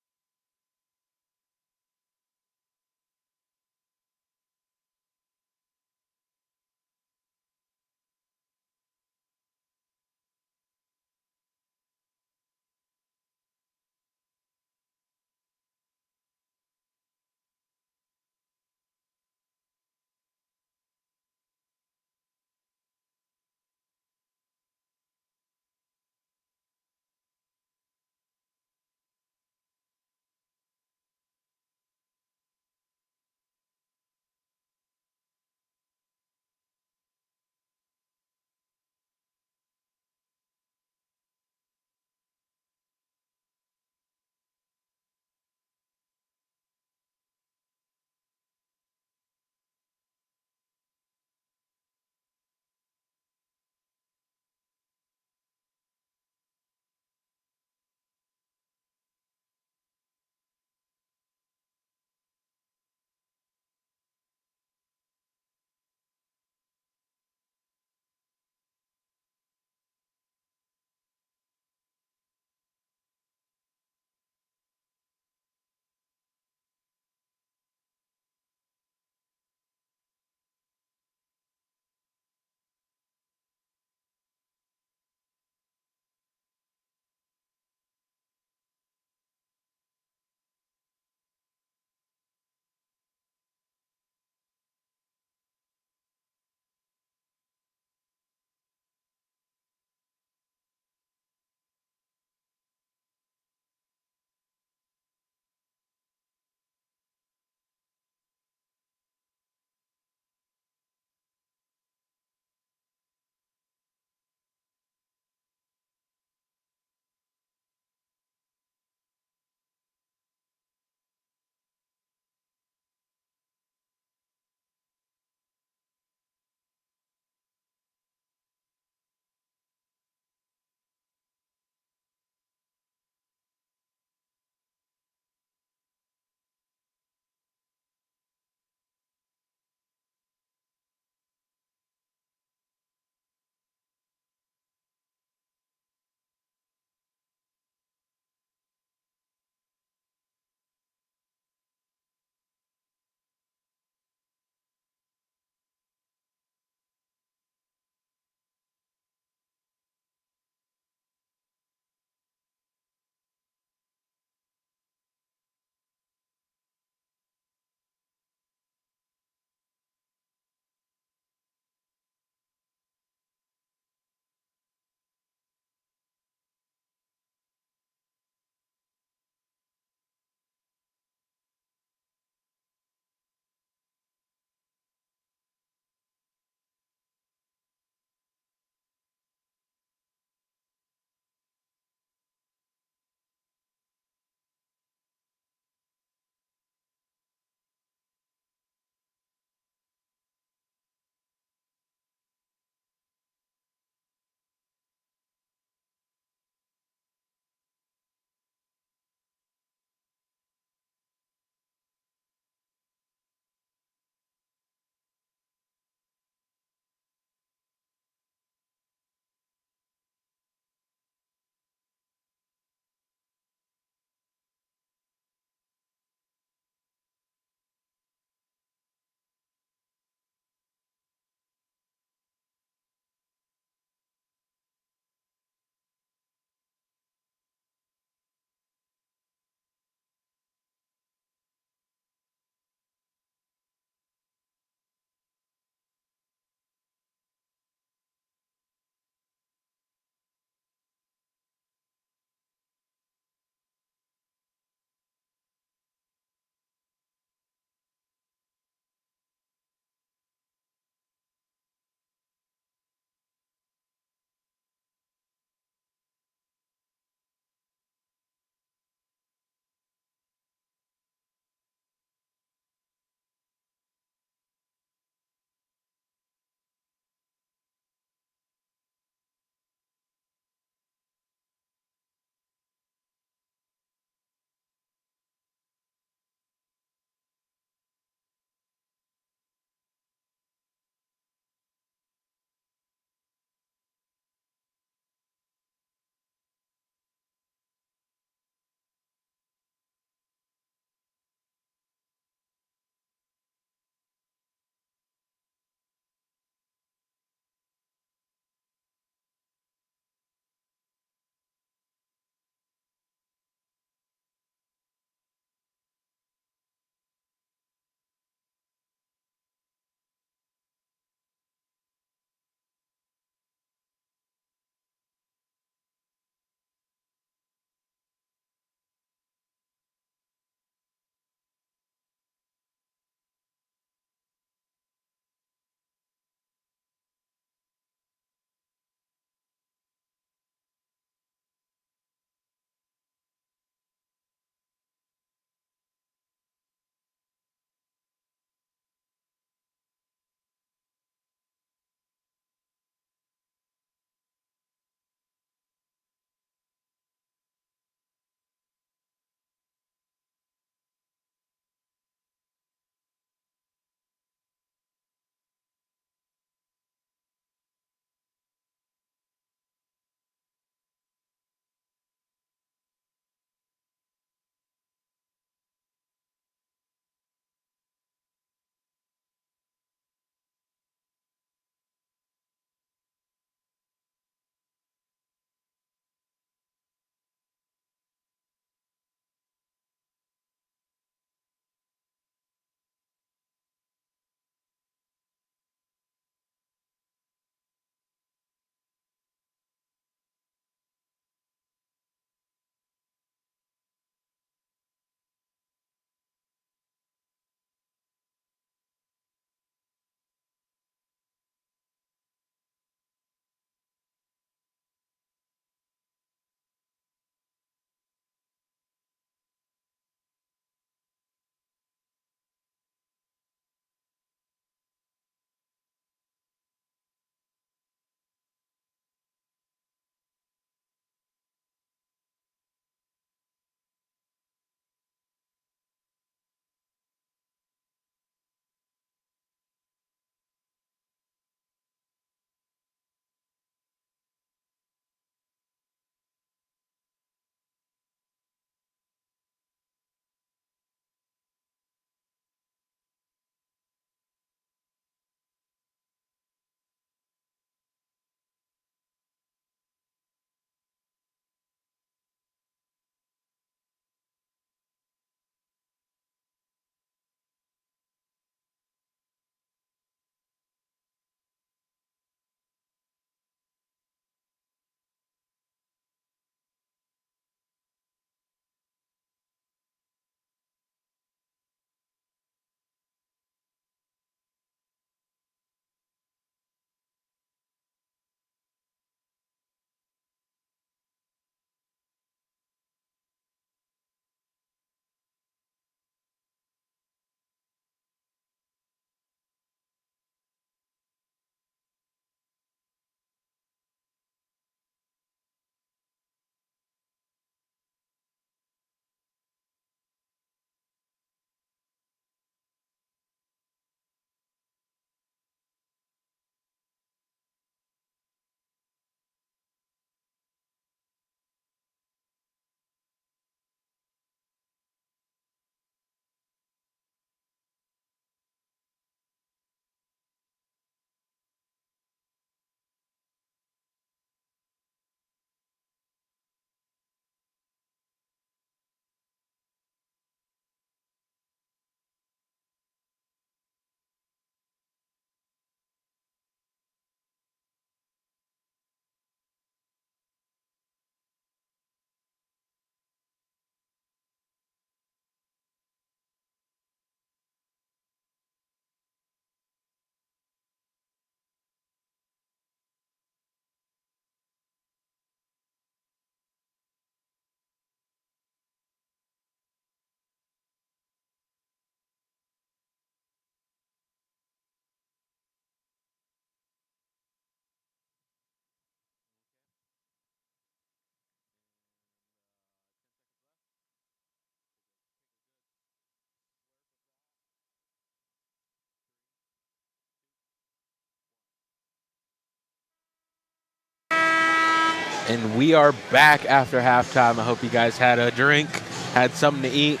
And we are back after halftime. I hope you guys had a drink, had something to eat,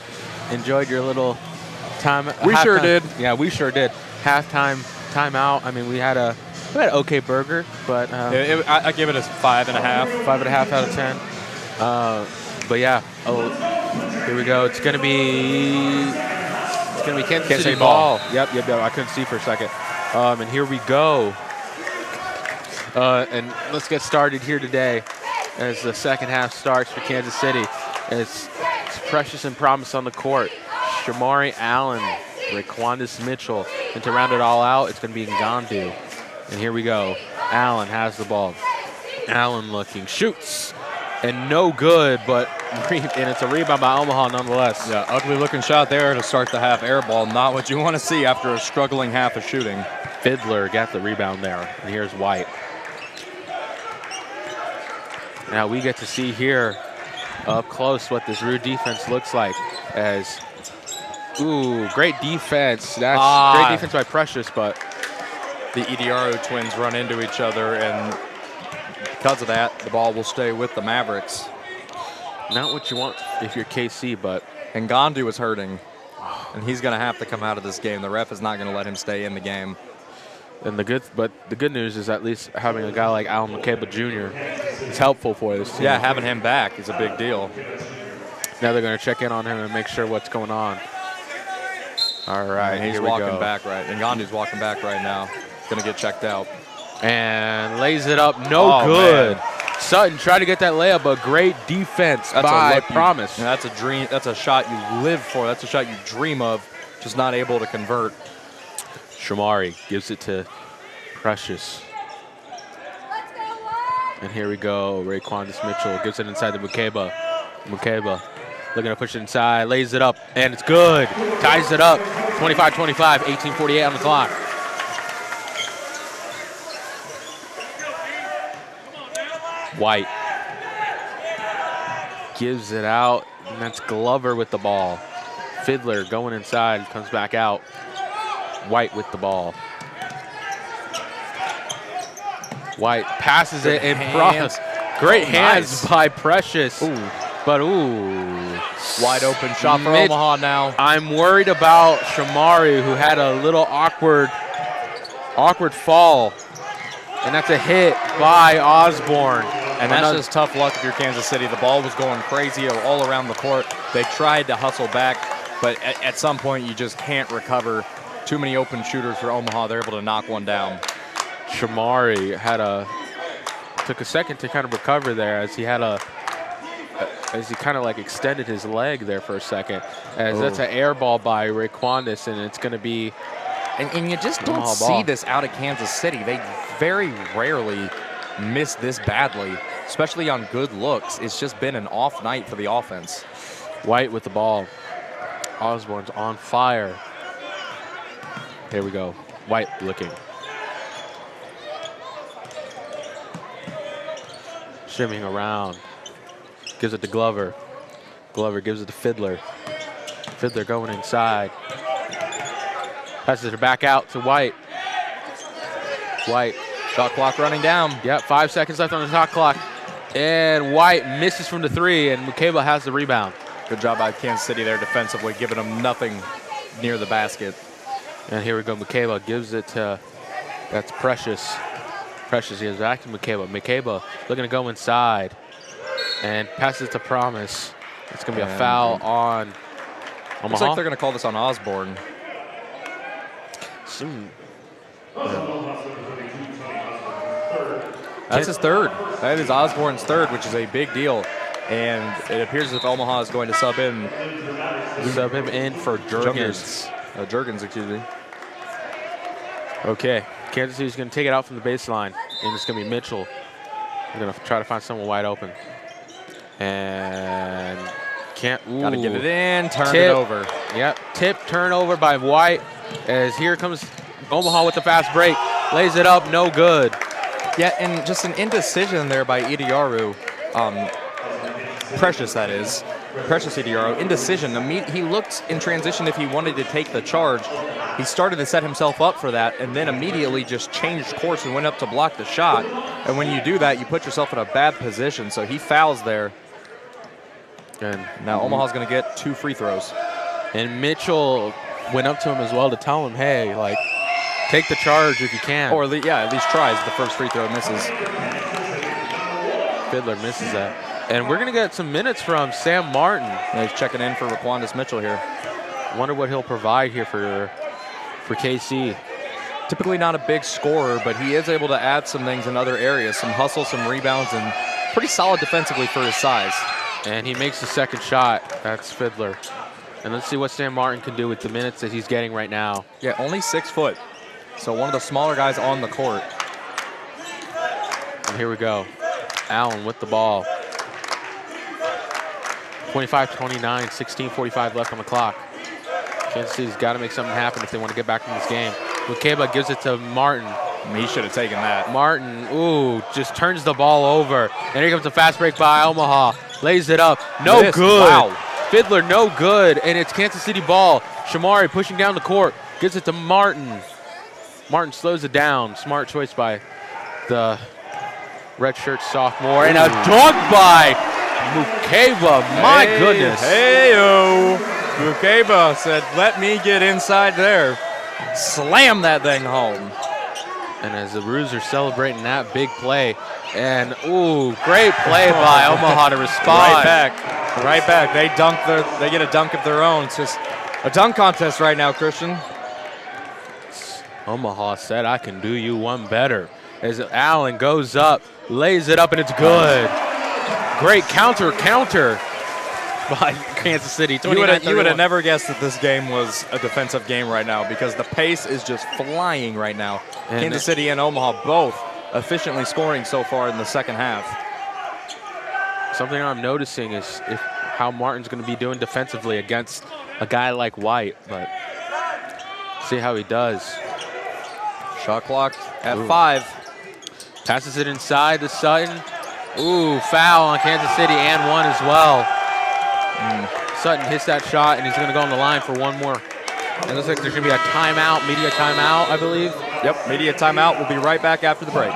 enjoyed your little time. We sure did. Yeah, we sure did. Halftime, timeout. I mean, we had an okay burger, but I give it a 5.5. 5.5 out of 10. But yeah, here we go. It's gonna be Kansas City ball. Yep. I couldn't see for a second. And here we go. And let's get started here today as the second half starts for Kansas City. It's Precious and Promise on the court. Shamari Allen, Raquandis Mitchell. And to round it all out, it's going to be Ngandu. And here we go. Allen has the ball. Allen looking, shoots, and no good, and it's a rebound by Omaha nonetheless. Yeah, ugly looking shot there to start the half. Air ball, not what you want to see after a struggling half of shooting. Fiddler got the rebound there, and here's White. Now we get to see here up close what this Roo defense looks like as, great defense. That's great defense by Precious, but the Ediaro twins run into each other, and because of that, the ball will stay with the Mavericks. Not what you want if you're KC, but Ngandu is hurting, and he's going to have to come out of this game. The ref is not going to let him stay in the game. And the good news is at least having a guy like Alan McCabe Jr. is helpful for this team. Yeah, having him back is a big deal. Now they're going to check in on him and make sure what's going on. All right, and he's walking back right. Ngandu's walking back right now. Going to get checked out. And lays it up, no good. Man. Sutton tried to get that layup, but great defense by Promise. That's a dream. That's a shot you live for. That's a shot you dream of, just not able to convert. Shamari gives it to Precious. And here we go. Raquandis Mitchell gives it inside to Mukeba. Mukeba looking to push it inside, lays it up, and it's good. Ties it up. 25-25, 18:48 on the clock. White gives it out, and that's Glover with the ball. Fiddler going inside, comes back out. White with the ball. White passes it in front. Great hands by Precious. But wide open shot for Omaha now. I'm worried about Shamari, who had a little awkward fall. And that's a hit by Osborne. And that's just tough luck if you're Kansas City. The ball was going crazy all around the court. They tried to hustle back, but at some point you just can't recover. Too many open shooters for Omaha. They're able to knock one down. Shamari took a second to kind of recover there as he kind of like extended his leg there for a second. As that's an air ball by Raquandis, and it's going to be. And you just don't see this out of Kansas City. They very rarely miss this badly, especially on good looks. It's just been an off night for the offense. White with the ball. Osborne's on fire. Here we go. White looking. Shimmying around. Gives it to Glover. Glover gives it to Fiddler. Fiddler going inside. Passes it back out to White. White. Shot clock running down. Yep, 5 seconds left on the shot clock. And White misses from the three, and Mukeba has the rebound. Good job by Kansas City there defensively, giving them nothing near the basket. And here we go. Mukeba gives it to, that's Precious. Precious gives back to Mukeba. Mukeba looking to go inside and passes to Promise. It's going to be a foul on Omaha. Looks like they're going to call this on Osborne. Soon. That's his third. That is Osborne's third, which is a big deal. And it appears as if Omaha is going to sub him in for Jurgens. Jurgens, excuse me. Okay, Kansas City's going to take it out from the baseline, and it's going to be Mitchell. They're going to try to find someone wide open. And can't. Got to get it in, turn it over. Yep, tip, turnover by White. As here comes Omaha with the fast break. Lays it up, no good. Yeah, and just an indecision there by Ediaro. Precious, that is. Precious Ediaro, indecision. He looked in transition if he wanted to take the charge. He started to set himself up for that and then immediately just changed course and went up to block the shot. And when you do that, you put yourself in a bad position. So he fouls there. And now Omaha's going to get 2 free throws. And Mitchell went up to him as well to tell him, hey, like, take the charge if you can. Or, at least tries. The first free throw misses. Fiddler misses that. And we're going to get some minutes from Sam Martin. Yeah, he's checking in for Raquandis Mitchell here. Wonder what he'll provide here for KC. Typically not a big scorer, but he is able to add some things in other areas. Some hustle, some rebounds, and pretty solid defensively for his size. And he makes the second shot. That's Fiddler. And let's see what Sam Martin can do with the minutes that he's getting right now. Yeah, only 6 foot. So one of the smaller guys on the court. And here we go. Allen with the ball. 25-29, 16:45 left on the clock. Kansas City's got to make something happen if they want to get back in this game. Mukeba gives it to Martin. He should have taken that. Martin, just turns the ball over. And here comes a fast break by Omaha. Lays it up. No good. Wow. Fiddler, no good. And it's Kansas City ball. Shamari pushing down the court. Gives it to Martin. Martin slows it down. Smart choice by the redshirt sophomore. And a dunk by Mukeba. My goodness. Hey-o. Mukeba said, let me get inside there. Slam that thing home. And as the Roos are celebrating that big play, and great play by Omaha to respond. Right back. They get a dunk of their own. It's just a dunk contest right now, Christian. Omaha said, I can do you one better. As Allen goes up, lays it up, and it's good. Great counter by Kansas City. You would have never guessed that this game was a defensive game right now because the pace is just flying right now. And Kansas City and Omaha both efficiently scoring so far in the second half. Something I'm noticing is how Martin's going to be doing defensively against a guy like White, but see how he does. Shot clock at 5. Passes it inside to Sutton. Foul on Kansas City and 1 as well. Sutton hits that shot, and he's going to go on the line for 1 more. And it looks like there's going to be a timeout, media timeout, I believe. Yep, media timeout. We'll be right back after the break.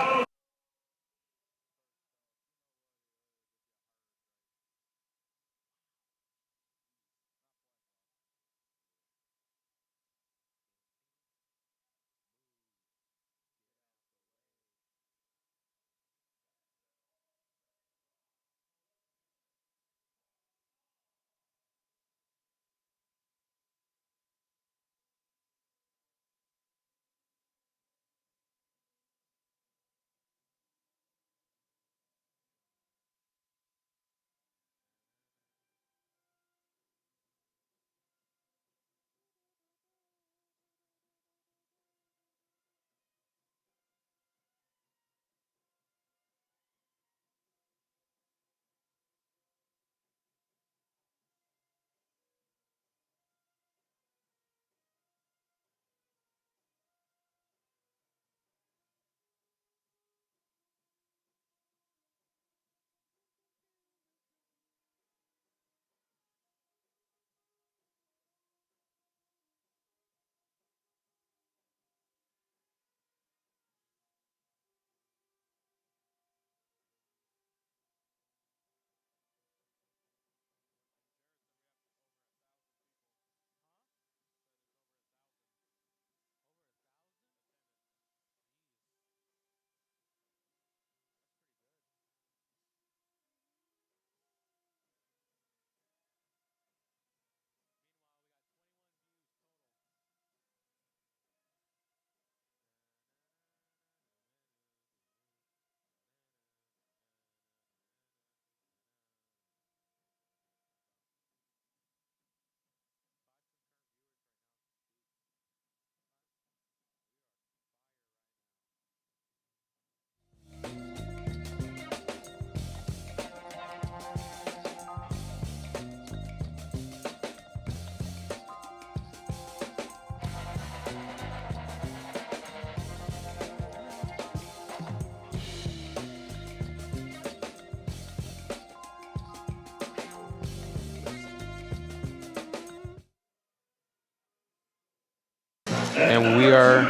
And we are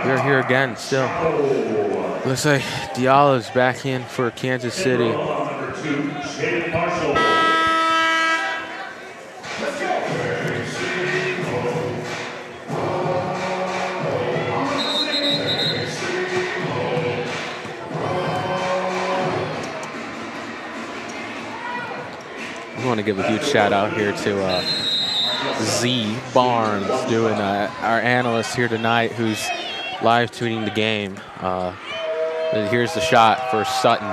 We're here again still. Looks like Diallo's back in for Kansas City. I want to give a huge shout out here to Z Barnes, doing our analyst here tonight, who's live tweeting the game. Here's the shot for Sutton,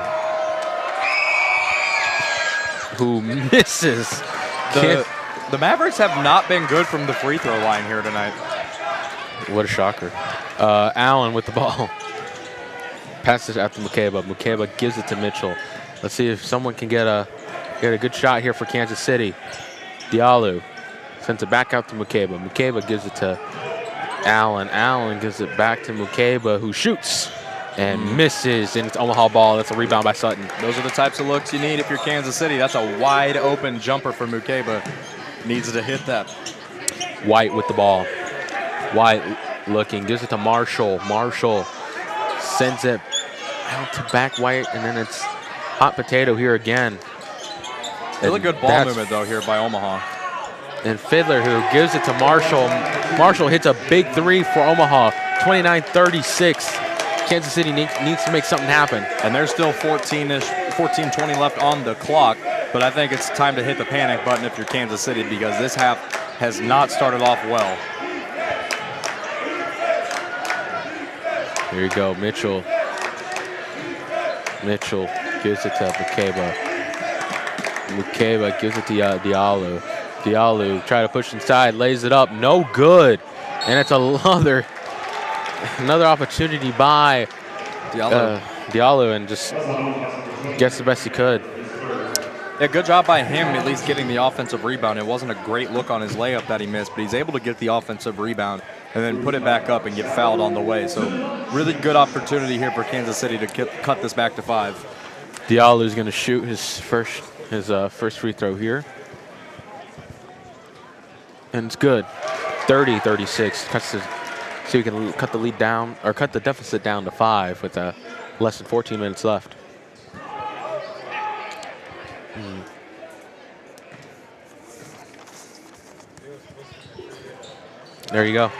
who misses. The Mavericks have not been good from the free throw line here tonight. What a shocker. Allen with the ball. Passes out to Mukeba. Mukeba gives it to Mitchell. Let's see if someone can get a good shot here for Kansas City. Diallo sends it back out to Mukeba. Mukeba gives it to Allen. Allen gives it back to Mukeba, who shoots and misses, and it's Omaha ball. That's a rebound by Sutton. Those are the types of looks you need if you're Kansas City. That's a wide open jumper for Mukeba. Needs to hit that. White with the ball. White looking, gives it to Marshall. Marshall sends it out to back White, and then it's hot potato here again. Really good ball movement, though, here by Omaha. And Fiddler, who gives it to Marshall. Marshall hits a big three for Omaha, 29-36. Kansas City needs to make something happen. And there's still 14-20 left on the clock, but I think it's time to hit the panic button if you're Kansas City, because this half has not started off well. Here you go, Mitchell. Mitchell gives it to Mukeba. Mukeba gives it to Diallo. Diallo try to push inside, lays it up, no good. And it's another opportunity by Diallo, and just gets the best he could. Yeah, good job by him at least getting the offensive rebound. It wasn't a great look on his layup that he missed, but he's able to get the offensive rebound and then put it back up and get fouled on the way. So really good opportunity here for Kansas City to cut this back to 5. Diallo is going to shoot his first free throw here. And it's good. 30-36. So you can cut the lead down, or cut the deficit down to 5 with less than 14 minutes left. There you go.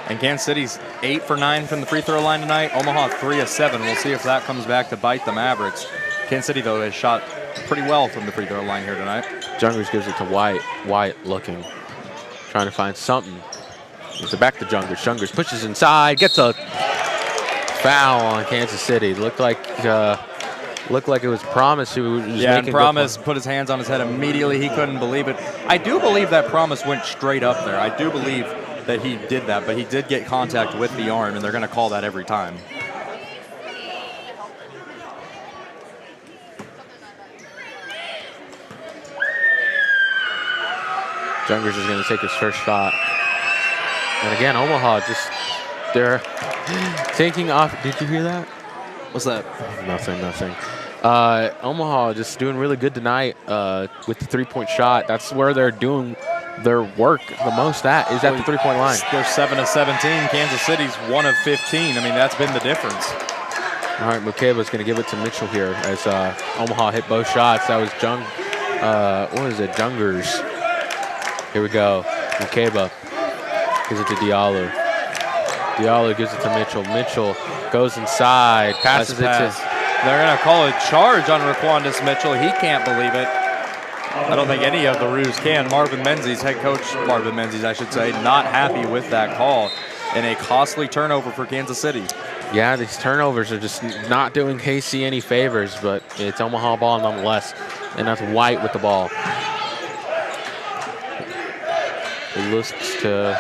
And Kansas City's 8 for 9 from the free throw line tonight. Omaha 3 of 7. We'll see if that comes back to bite the Mavericks. Kansas City, though, has shot pretty well from the free throw line here tonight. Jungers gives it to White. White looking, trying to find something. Gives it back to Jungers. Jungers pushes inside, gets a foul on Kansas City. Looked like it was Promise who was making. Promise put his hands on his head immediately. He couldn't believe it. I do believe that Promise went straight up there. I do believe that he did that, but he did get contact with the arm, and they're going to call that every time. Jungers is going to take his first shot. And again, Omaha they're taking off. Did you hear that? What's that? Nothing. Omaha just doing really good tonight with the three-point shot. That's where they're doing their work the most at, is at the three-point line. They're 7 of 17. Kansas City's 1 of 15. I mean, that's been the difference. All right, Mukeba's going to give it to Mitchell here as Omaha hit both shots. That was Jungers. Here we go. Mukeba gives it to Diallo. Diallo gives it to Mitchell. Mitchell goes inside, passes it to... They're going to call a charge on Raquandis Mitchell. He can't believe it. I don't think any of the Roos can. Marvin Menzies, head coach Marvin Menzies, I should say, not happy with that call. And a costly turnover for Kansas City. Yeah, these turnovers are just not doing KC any favors, but it's Omaha ball nonetheless. And that's White with the ball. It looks to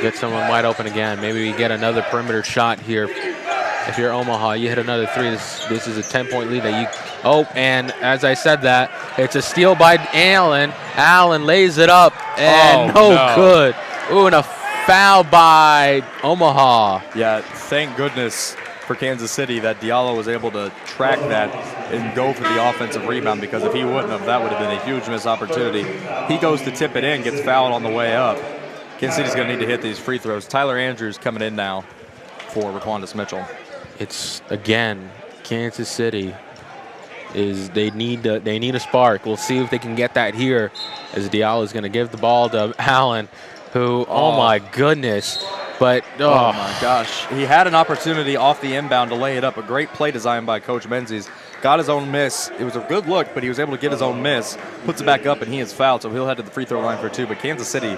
get someone wide open again. Maybe we get another perimeter shot here. If you're Omaha, you hit another three. This is a 10-point lead that you... Oh, and as I said that, it's a steal by Allen. Allen lays it up, and no good. Ooh, and a foul by Omaha. Yeah, thank goodness for Kansas City that Diallo was able to track that and go for the offensive rebound, because if he wouldn't have, that would have been a huge missed opportunity. He goes to tip it in, gets fouled on the way up. Kansas City's going to need to hit these free throws. Tyler Andrews coming in now for Raquandis Mitchell. It's, again, Kansas City they need a spark. We'll see if they can get that here, as Diallo is going to give the ball to Allen, who, oh my goodness. But, oh my gosh. He had an opportunity off the inbound to lay it up. A great play design by Coach Menzies. Got his own miss. It was a good look, but he was able to get his own miss. Puts it back up, and he is fouled, so he'll head to the free throw line for 2. But Kansas City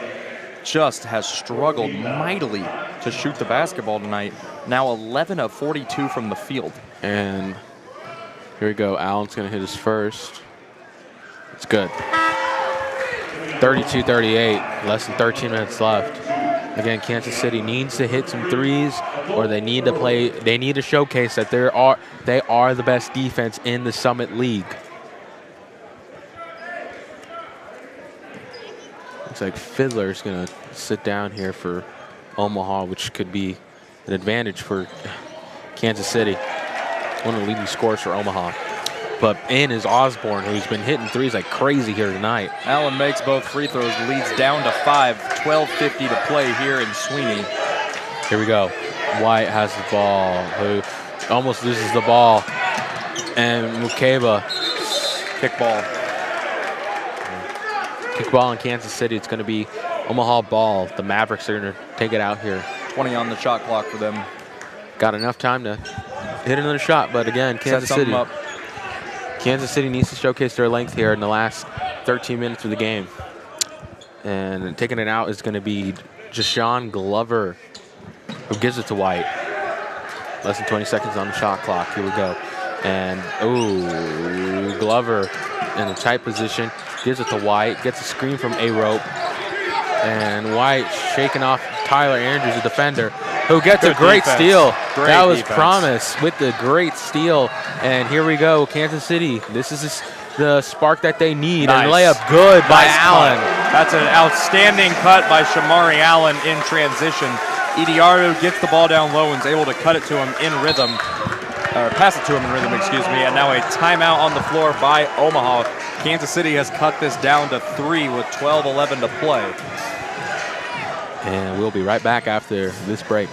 just has struggled mightily to shoot the basketball tonight. Now 11 of 42 from the field. And here we go. Allen's going to hit his first. It's good. 32-38, less than 13 minutes left. Again, Kansas City needs to hit some threes, or they need to showcase that they are the best defense in the Summit League. Looks like Fiddler's going to sit down here for Omaha, which could be an advantage for Kansas City. One of the leading scorers for Omaha. But in is Osborne, who's been hitting threes like crazy here tonight. Allen makes both free throws, leads down to 5, 12:50 to play here in Sweeney. Here we go. White has the ball, who almost loses the ball. And Mukeba, kickball. Kickball in Kansas City. It's going to be Omaha ball. The Mavericks are going to take it out here. 20 on the shot clock for them. Got enough time to hit another shot, but again, Kansas City needs to showcase their length here in the last 13 minutes of the game. And taking it out is going to be Jashawn Glover, who gives it to White. Less than 20 seconds on the shot clock. Here we go. And, ooh, Glover in a tight position. Gives it to White. Gets a screen from A-Rope. And White shaking off Tyler Andrews, the defender, who gets a great steal. That was Promise with the great steal. And here we go, Kansas City. This is the spark that they need. Nice. And layup good by Allen. That's an outstanding cut by Shamari Allen in transition. Idiaru gets the ball down low and is able to cut it to him in rhythm, or pass it to him in rhythm, excuse me. And now a timeout on the floor by Omaha. Kansas City has cut this down to 3 with 12:11 to play. And we'll be right back after this break.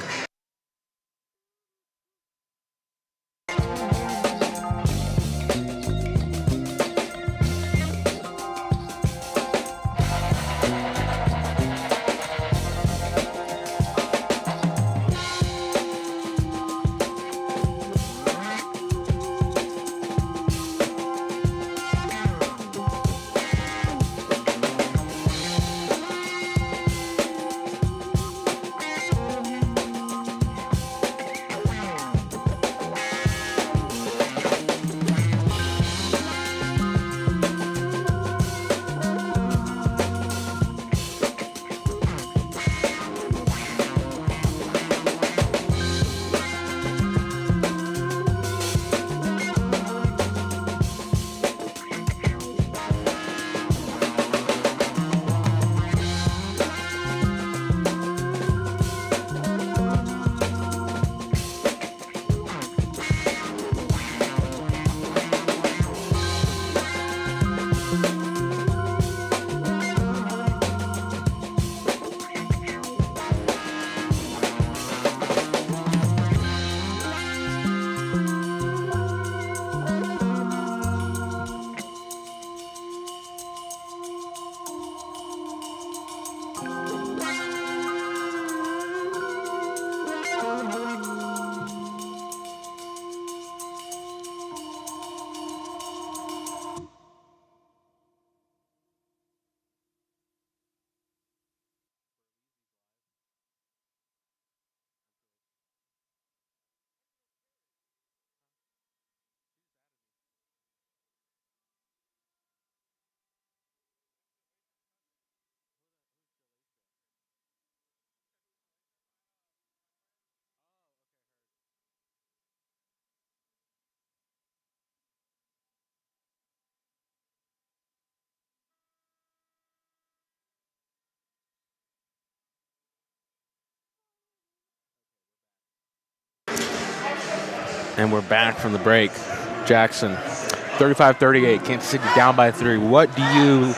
And we're back from the break. Jackson, 35-38, Kansas City down by 3. What do you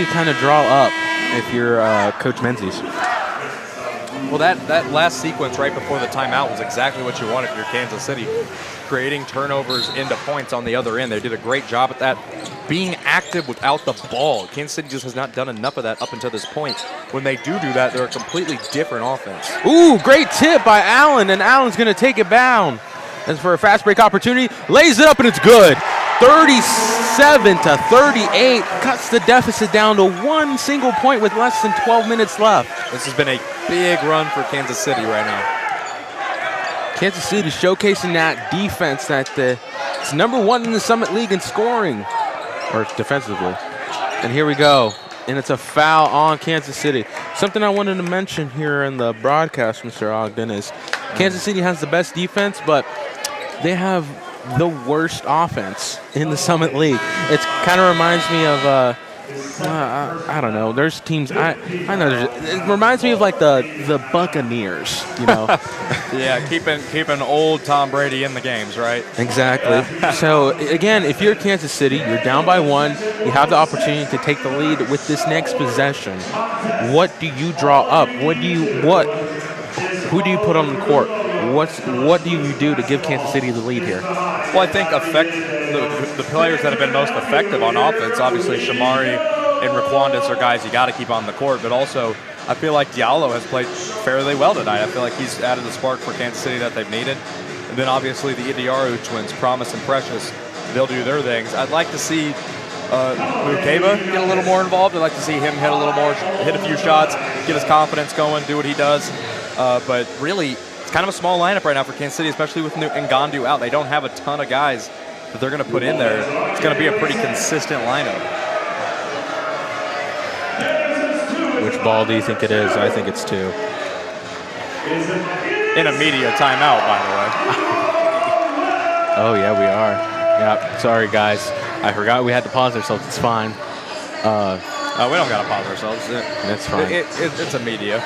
kind of draw up if you're Coach Menzies? Well, that last sequence right before the timeout was exactly what you want if you're Kansas City. Creating turnovers into points on the other end. They did a great job at that. Being active without the ball. Kansas City just has not done enough of that up until this point. When they do that, they're a completely different offense. Ooh, great tip by Allen, and Allen's going to take it down. As for a fast break opportunity, lays it up, and it's good. 37-38, cuts the deficit down to one single point with less than 12 minutes left. This has been a big run for Kansas City right now. Kansas City showcasing that defense that it's #1 in the Summit League in scoring, or defensively. And here we go, and it's a foul on Kansas City. Something I wanted to mention here in the broadcast, Mr. Ogden, is Kansas City has the best defense, but they have the worst offense in the Summit League. It kind of reminds me of, I don't know. There's teams. I know. It reminds me of like the Buccaneers. You know. Yeah, keeping old Tom Brady in the games, right? Exactly. So again, if you're Kansas City, you're down by 1. You have the opportunity to take the lead with this next possession. What do you draw up? Who do you put on the court? What do you do to give Kansas City the lead here? Well, I think the players that have been most effective on offense, obviously Shamari and Raquandis are guys you got to keep on the court, but also I feel like Diallo has played fairly well tonight. I feel like he's added the spark for Kansas City that they've needed. And then obviously the Idiaru twins, Promise and Precious, they'll do their things. I'd like to see Mukeba get a little more involved. I'd like to see him hit a little more, hit a few shots, get his confidence going, do what he does. But really, it's kind of a small lineup right now for Kansas City, especially with Ngandu out. They don't have a ton of guys that they're going to put in there. It's going to be a pretty consistent lineup. Which ball do you think it is? I think it's 2. In a media timeout, by the way. Oh, yeah, we are. Yeah, sorry, guys. I forgot we had to pause ourselves. It's fine. We don't got to pause ourselves. That's fine. It's a media.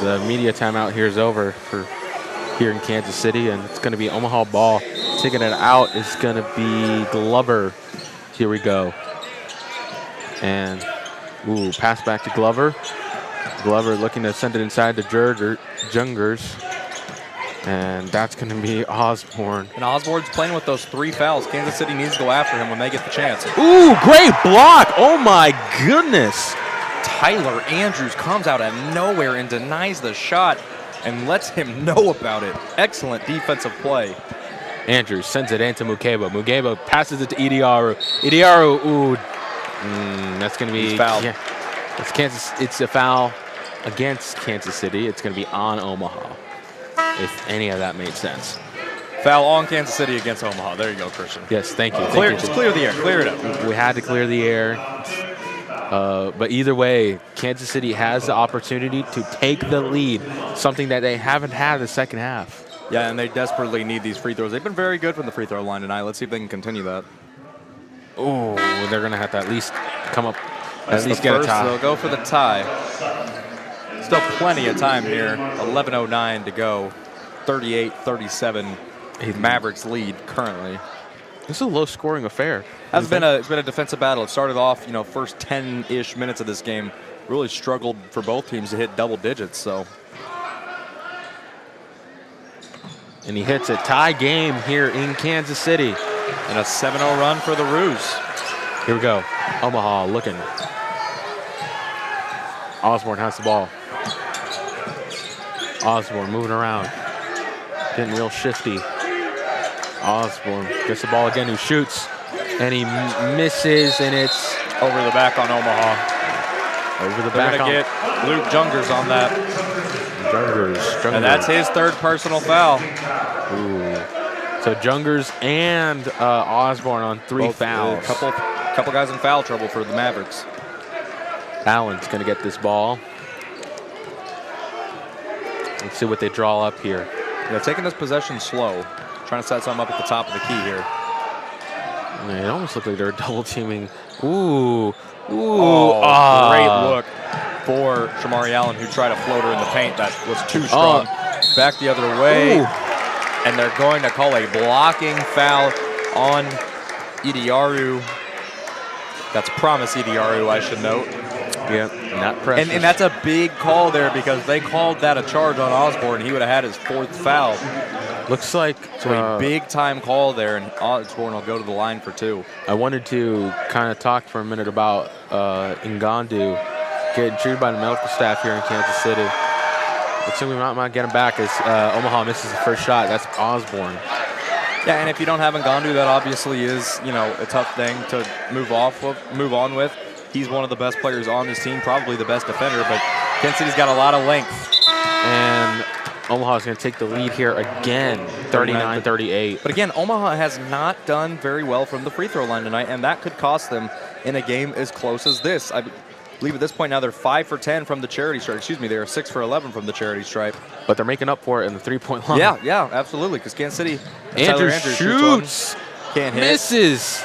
The media timeout here is over for here in Kansas City, and it's going to be Omaha ball. Taking it out is going to be Glover. Here we go. And, pass back to Glover. Glover looking to send it inside to Jungers. And that's going to be Osborne. And Osborne's playing with those 3 fouls. Kansas City needs to go after him when they get the chance. Ooh, great block. Oh, my goodness. Tyler Andrews comes out of nowhere and denies the shot and lets him know about it. Excellent defensive play. Andrews sends it into Mukeba. Mukeba passes it to Idiaru. Idiaru, that's going to be fouled. Yeah, it's a foul against Kansas City. It's going to be on Omaha, if any of that made sense. Foul on Kansas City against Omaha. There you go, Christian. Yes, thank you. Just clear the air. Clear it up. We had to clear the air. But either way, Kansas City has the opportunity to take the lead, something that they haven't had the second half. Yeah, and they desperately need these free throws. They've been very good from the free throw line tonight. Let's see if they can continue that. Oh, they're going to have to at least come up, at least get a tie. They'll go for the tie. Still plenty of time here. 11:09 to go. 38-37. Mavericks lead currently. This is a low-scoring affair. It's been a defensive battle. It started off, first 10-ish minutes of this game, really struggled for both teams to hit double digits. So. And he hits a tie game here in Kansas City. And a 7-0 run for the Roos. Here we go. Omaha looking. Osborne has the ball. Osborne moving around. Getting real shifty. Osborne gets the ball again. He shoots. And he misses. And it's over the back on Omaha. Over the They're back going to get Luke Jungers on that. Jungers. And that's his 3rd personal foul. Ooh. So Jungers and Osborne on 3 fouls. A couple guys in foul trouble for the Mavericks. Allen's going to get this ball. Let's see what they draw up here. Yeah, taking this possession slow. Trying to set something up at the top of the key here. It almost looked like they're double teaming. Ooh. Ooh. Oh, great look for Shamari Allen, who tried a floater in the paint that was too strong. Back the other way. Ooh. And they're going to call a blocking foul on Idiaru. That's Promise Idiaru, I should note. Yeah, not precious. And that's a big call there because they called that a charge on Osborne. He would have had his 4th foul. Looks like so a big-time call there, and Osborne will go to the line for 2. I wanted to kind of talk for a minute about Ngandu getting treated by the medical staff here in Kansas City. Looks like we might get him back as Omaha misses the first shot. That's Osborne. Yeah, and if you don't have Ngandu, that obviously is, a tough thing to move on with. He's one of the best players on this team, probably the best defender, but Kansas City's got a lot of length. And Omaha's going to take the lead here again, 39-38. But again, Omaha has not done very well from the free throw line tonight, and that could cost them in a game as close as this. I believe at this point now they're 5 for 10 from the charity stripe. Excuse me, they are 6 for 11 from the charity stripe. But they're making up for it in the 3-point line. Yeah, absolutely. Because Kansas City, Andrews shoots, can't hit, misses,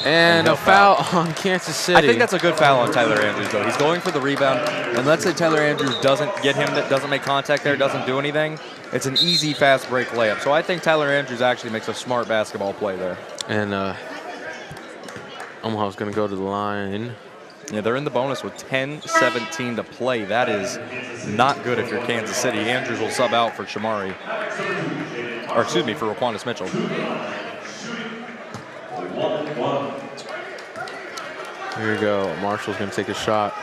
and a foul on Kansas City. I think that's a good foul on Tyler Andrews, though. He's going for the rebound, and let's say Tyler Andrews doesn't get him, that doesn't make contact there, doesn't do anything. It's an easy, fast break layup. So I think Tyler Andrews actually makes a smart basketball play there. And Omaha's going to go to the line. Yeah, they're in the bonus with 10:17 to play. That is not good if you're Kansas City. Andrews will sub out for Shamari. Or excuse me, for Raquandis Mitchell. Here we go. Marshall's going to take a shot.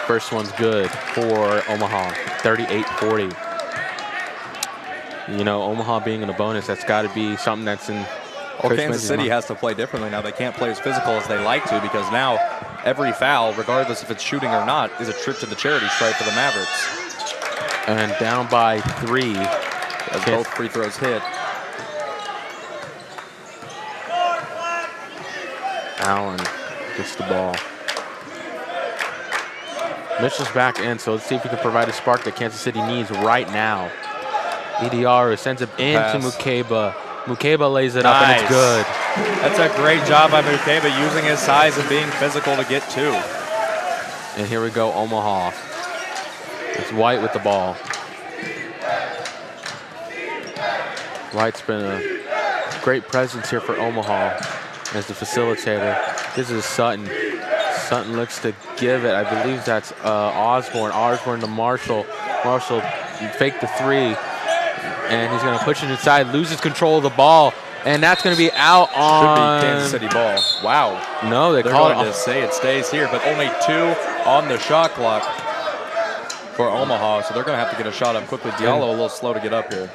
First one's good for Omaha, 38-40. Omaha being in a bonus, that's got to be something that's in Well, Kansas City has to play differently now. They can't play as physical as they like to because now every foul, regardless if it's shooting or not, is a trip to the charity stripe for the Mavericks. And down by 3. As both free throws hit. Allen gets the ball. Mitchell's back in, so let's see if he can provide a spark that Kansas City needs right now. Idiaru sends it into Mukeba. Mukeba lays it up, and it's good. That's a great job by Mukeba, using his size and being physical to get 2. And here we go, Omaha. It's White with the ball. White's been a great presence here for Omaha as the facilitator. This is Sutton. Sutton looks to give it. I believe that's Osborne. Osborne to Marshall. Marshall faked the 3. And he's going to push it inside, loses control of the ball, and that's going to be out on... Should be Kansas City ball. Wow. No, they're going to say it stays here, but only 2 on the shot clock for Omaha, so they're going to have to get a shot up quickly. Diallo a little slow to get up here.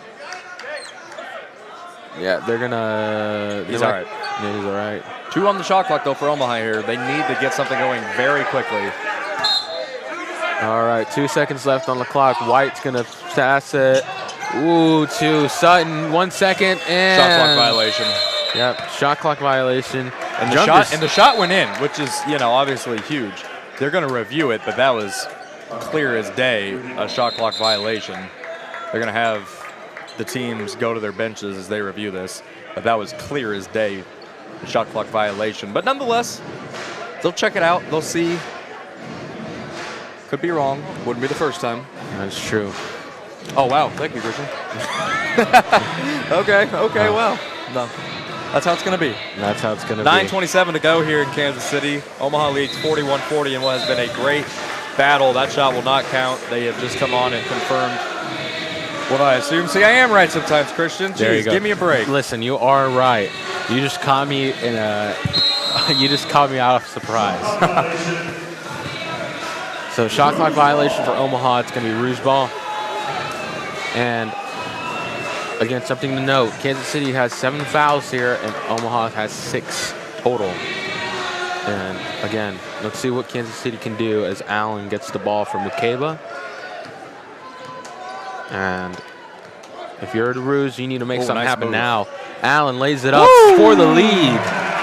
Yeah, they're going to... He's all right. Yeah, he's all right. 2 on the shot clock, though, for Omaha here. They need to get something going very quickly. All right, 2 seconds left on the clock. White's going to pass it. Ooh, to Sutton, 1 second, and... Shot clock violation. Yep, shot clock violation. And the shot went in, which is, obviously huge. They're going to review it, but that was clear as day, a shot clock violation. They're going to have the teams go to their benches as they review this, but that was clear as day, a shot clock violation. But nonetheless, they'll check it out. They'll see. Could be wrong. Wouldn't be the first time. That's true. Oh, wow. Thank you, Cristian. Okay, well. No. That's how it's going to be. That's how it's going to be. 9:27 to go here in Kansas City. Omaha leads 41-40 in what has been a great battle. That shot will not count. They have just come on and confirmed what I assume. See, I am right sometimes, Cristian. There you Jeez, go. give me a break. Listen, you are right. You just caught me in a. You just caught me out of surprise. So shot clock violation for Omaha. It's going to be Roos ball. And again, something to note: Kansas City has 7 fouls here, and Omaha has 6 total. And again, let's see what Kansas City can do as Allen gets the ball from Mukeba. And if you're the Roos, you need to make something nice happen move. now. Allen lays it up for the lead,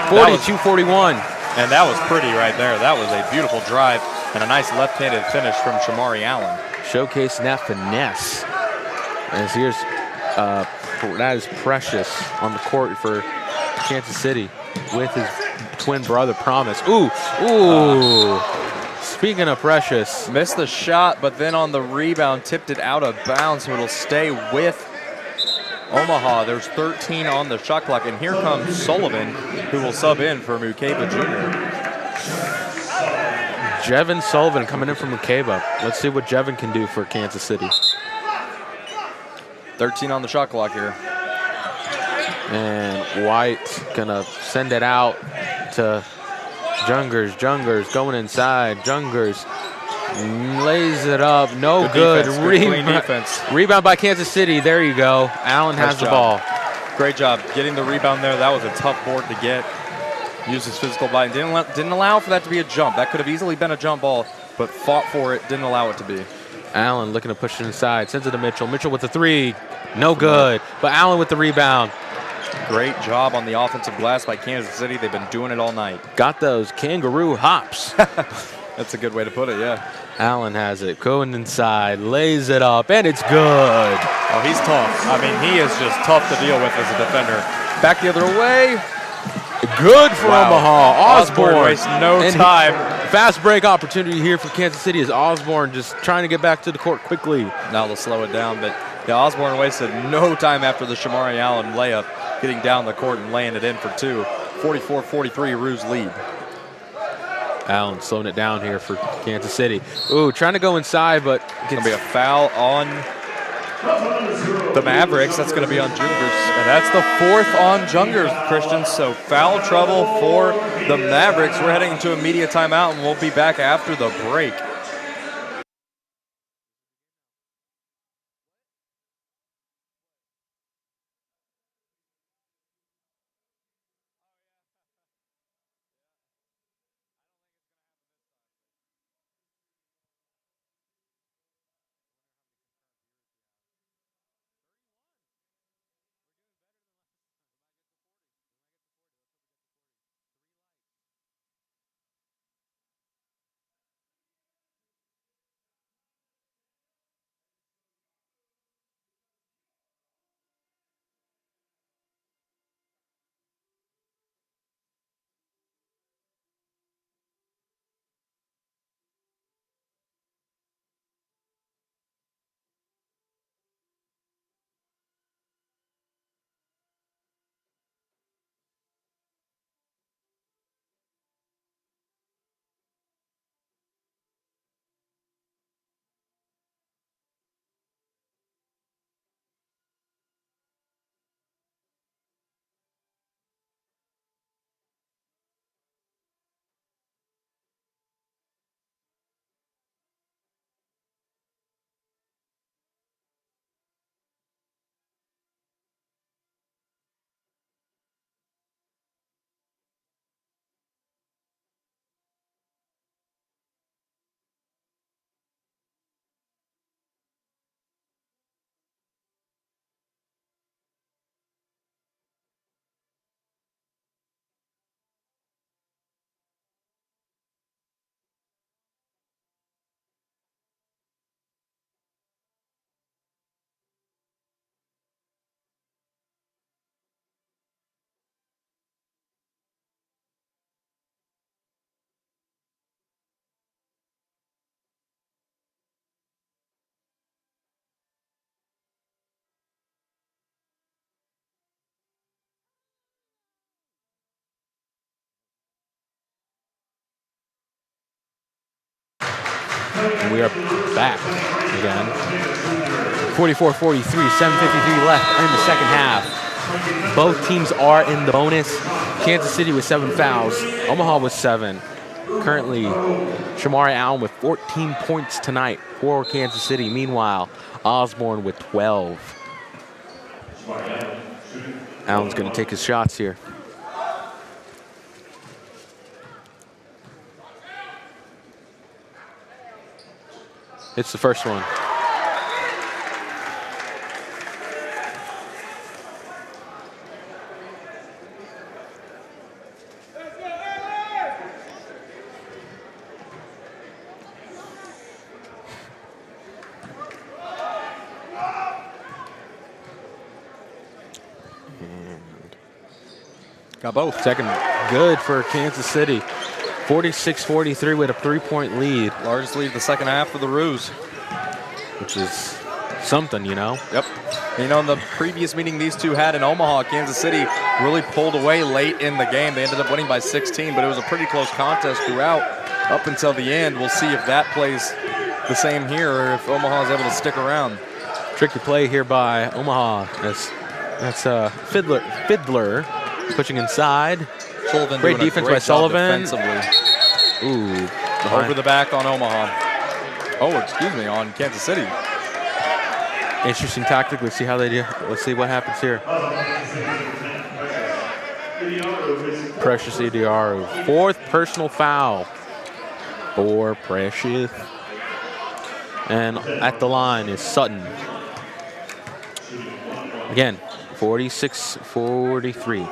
42-41. And that was pretty right there. That was a beautiful drive and a nice left-handed finish from Shamari Allen. Showcasing that finesse. As here's, that is Precious on the court for Kansas City with his twin brother Promise. Ooh. Speaking of Precious. Missed the shot, but then on the rebound, tipped it out of bounds, so it'll stay with Omaha. There's 13 on the shot clock, and here comes Sullivan, who will sub in for Mukeba Jr. Jevin Sullivan coming in from Mukeba. Let's see what Jevin can do for Kansas City. 13 on the shot clock here. And White gonna send it out to Jungers. Jungers going inside. Jungers lays it up. No good. Defense, good clean defense. Rebound by Kansas City. There you go. Allen has the ball. Great job getting the rebound there. That was a tough board to get. Used his physical body. Didn't allow for that to be a jump. That could have easily been a jump ball, but fought for it. Didn't allow it to be. Allen looking to push it inside. Sends it to Mitchell. Mitchell with the 3. No good. But Allen with the rebound. Great job on the offensive glass by Kansas City. They've been doing it all night. Got those kangaroo hops. That's a good way to put it, yeah. Allen has it. Going inside. Lays it up. And it's good. Oh, he's tough. I mean, he is just tough to deal with as a defender. Back the other way. Good for Omaha. Osborne wastes no time. Fast break opportunity here for Kansas City as Osborne just trying to get back to the court quickly. Now they'll slow it down, but yeah, Osborne wasted no time after the Shamari Allen layup, getting down the court and laying it in for 2. 44-43, Roos lead. Allen slowing it down here for Kansas City. Ooh, trying to go inside, but it's going to be a foul on the Mavericks. That's going to be on Jungers. And that's the 4th on Jungers, Cristian. So foul trouble for the Mavericks. We're heading into a media timeout, and we'll be back after the break. And we are back again. 44-43, 7:53 left in the second half. Both teams are in the bonus. Kansas City with 7 fouls, Omaha with 7. Currently, Shamari Allen with 14 points tonight for Kansas City. Meanwhile, Osborne with 12. Allen's going to take his shots here. It's the first one. Got both. Second good for Kansas City. 46-43 with a 3-point lead. Largest lead of the second half for the Roos. Which is something, you know. Yep. You know, in the previous meeting these two had in Omaha, Kansas City really pulled away late in the game. They ended up winning by 16, but it was a pretty close contest throughout up until the end. We'll see if that plays the same here or if Omaha is able to stick around. Tricky play here by Omaha. That's Fiddler pushing inside. Sullivan great defense by Sullivan. Ooh, over the back on Omaha. Oh, excuse me, on Kansas City. Interesting tactic. Let's see how they do. Let's see what happens here. Precious Idiaru. 4th personal foul for Precious. And at the line is Sutton. Again, 46-43.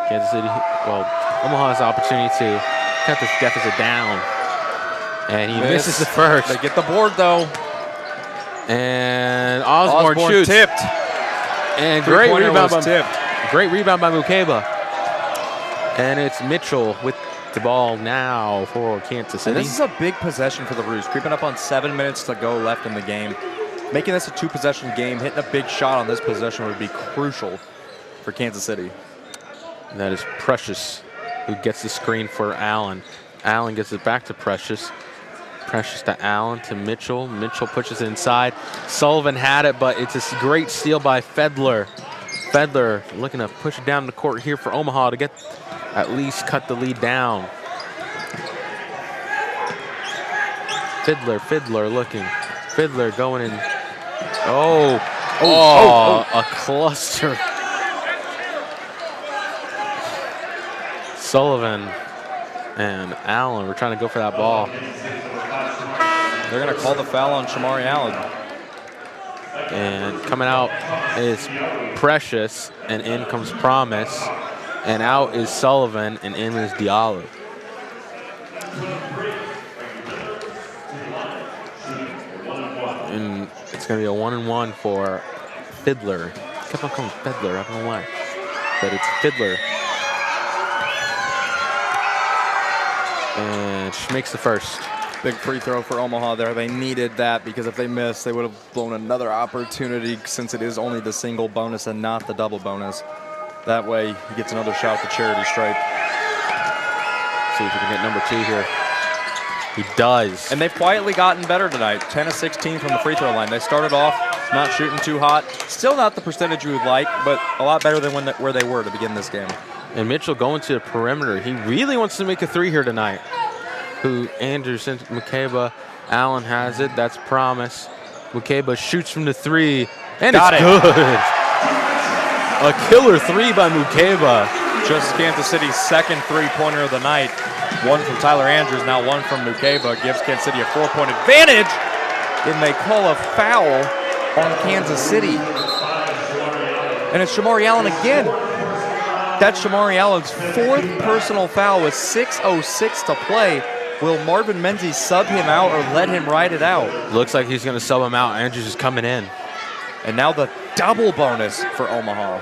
Kansas City, well, Omaha has the opportunity to cut this deficit down. And he misses the first. They get the board, though. And Osborne shoots. Tipped. And great rebound by Mukeba. And it's Mitchell with the ball now for Kansas City. And this is a big possession for the Roos, creeping up on 7 minutes to go left in the game. Making this a 2-possession game, hitting a big shot on this possession would be crucial for Kansas City. And that is Precious who gets the screen for Allen. Allen gets it back to Precious. Precious to Allen to Mitchell. Mitchell pushes it inside. Sullivan had it, but it's a great steal by Fiddler. Fiddler looking to push it down the court here for Omaha to get at least cut the lead down. Fiddler looking. Fiddler going in. A cluster. Sullivan and Allen were trying to go for that ball. They're going to call the foul on Shamari Allen. And coming out is Precious, and in comes Promise. And out is Sullivan, and in is Diallo. And it's going to be a 1-and-1 for Fiddler. I kept on calling Fiddler, I don't know why. But it's Fiddler. And she makes the first. Big free throw for Omaha there. They needed that because if they missed, they would have blown another opportunity since it is only the single bonus and not the double bonus. That way, he gets another shot at the charity stripe. See if we can get number 2 here. He does. And they've quietly gotten better tonight. 10 of 16 from the free throw line. They started off not shooting too hot. Still not the percentage you would like, but a lot better than where they were to begin this game. And Mitchell going to the perimeter. He really wants to make a 3 here tonight. Anderson, Mukeba, Allen has it. That's Promise. Mukeba shoots from the 3, and it's good. A killer 3 by Mukeba. Just Kansas City's second three-pointer of the night. One from Tyler Andrews, now one from Mukeba. Gives Kansas City a 4-point advantage. And they call a foul on Kansas City. And it's Shamari Allen again. That's Shamari Allen's 4th personal foul with 6:06 to play. Will Marvin Menzies sub him out or let him ride it out? Looks like he's going to sub him out. Andrews is coming in. And now the double bonus for Omaha.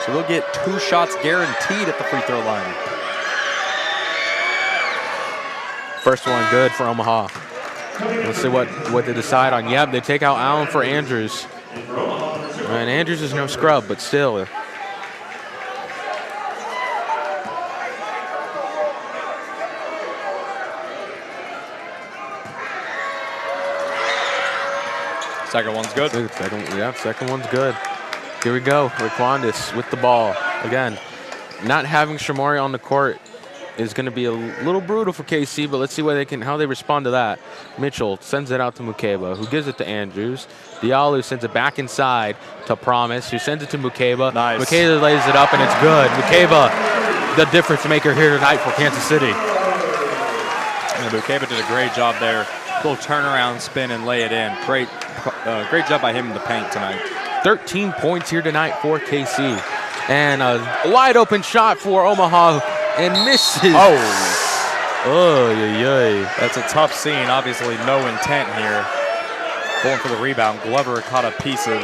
So they'll get 2 shots guaranteed at the free throw line. First one good for Omaha. Let's see what they decide on. Yep, they take out Allen for Andrews. And Andrews is no scrub, but still. Second one's good. Second one's good. Here we go. Raquandis with the ball. Again, not having Shamari on the court is going to be a little brutal for KC, but let's see how they respond to that. Mitchell sends it out to Mukeba, who gives it to Andrews. Diallo sends it back inside to Promise, who sends it to Mukeba. Nice. Mukeba lays it up, and it's good. Mukeba, the difference maker here tonight for Kansas City. And Mukeba did a great job there. Little turnaround spin and lay it in. Great job by him in the paint tonight. 13 points here tonight for KC. And a wide open shot for Omaha, and misses. Oh, that's a tough scene. Obviously, no intent here. Going for the rebound. Glover caught a piece of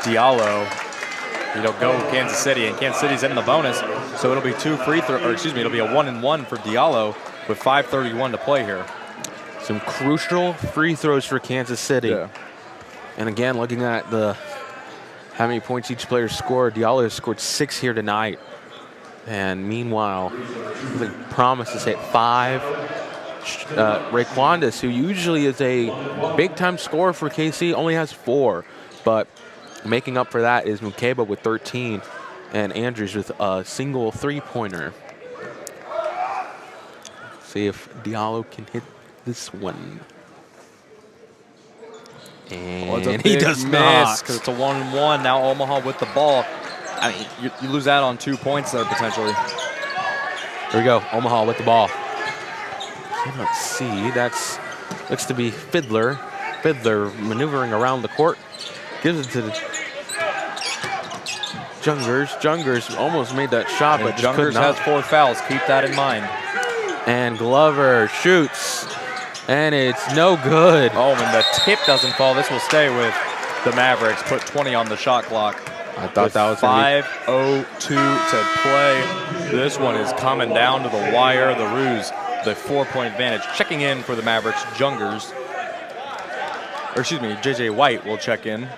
Diallo. Go Kansas City, and Kansas City's in the bonus, so it'll be it'll be a 1-and-1 for Diallo with 5:31 to play here. Some crucial free throws for Kansas City. Yeah. And again, looking at how many points each player scored, Diallo has scored 6 here tonight. And meanwhile, the Promise has hit 5. Raquandis, who usually is a big-time scorer for KC, only has 4. But making up for that is Mukeba with 13 and Andrews with a single three-pointer. See if Diallo can hit this one. And he does not. Because it's a 1-1. Now Omaha with the ball. I mean, you lose out on 2 points there potentially. Here we go. Omaha with the ball. Let's see. Looks to be Fiddler. Fiddler maneuvering around the court. Gives it to Jungers. Jungers almost made that shot, but just could not. Jungers has 4 fouls. Keep that in mind. And Glover shoots. And it's no good. Oh, and the tip doesn't fall. This will stay with the Mavericks. Put 20 on the shot clock. I thought that was 5:02 to play. This one is coming down to the wire. The Roos, the 4-point advantage. Checking in for the Mavericks, Jungers. Or excuse me, JJ White will check in. Yeah.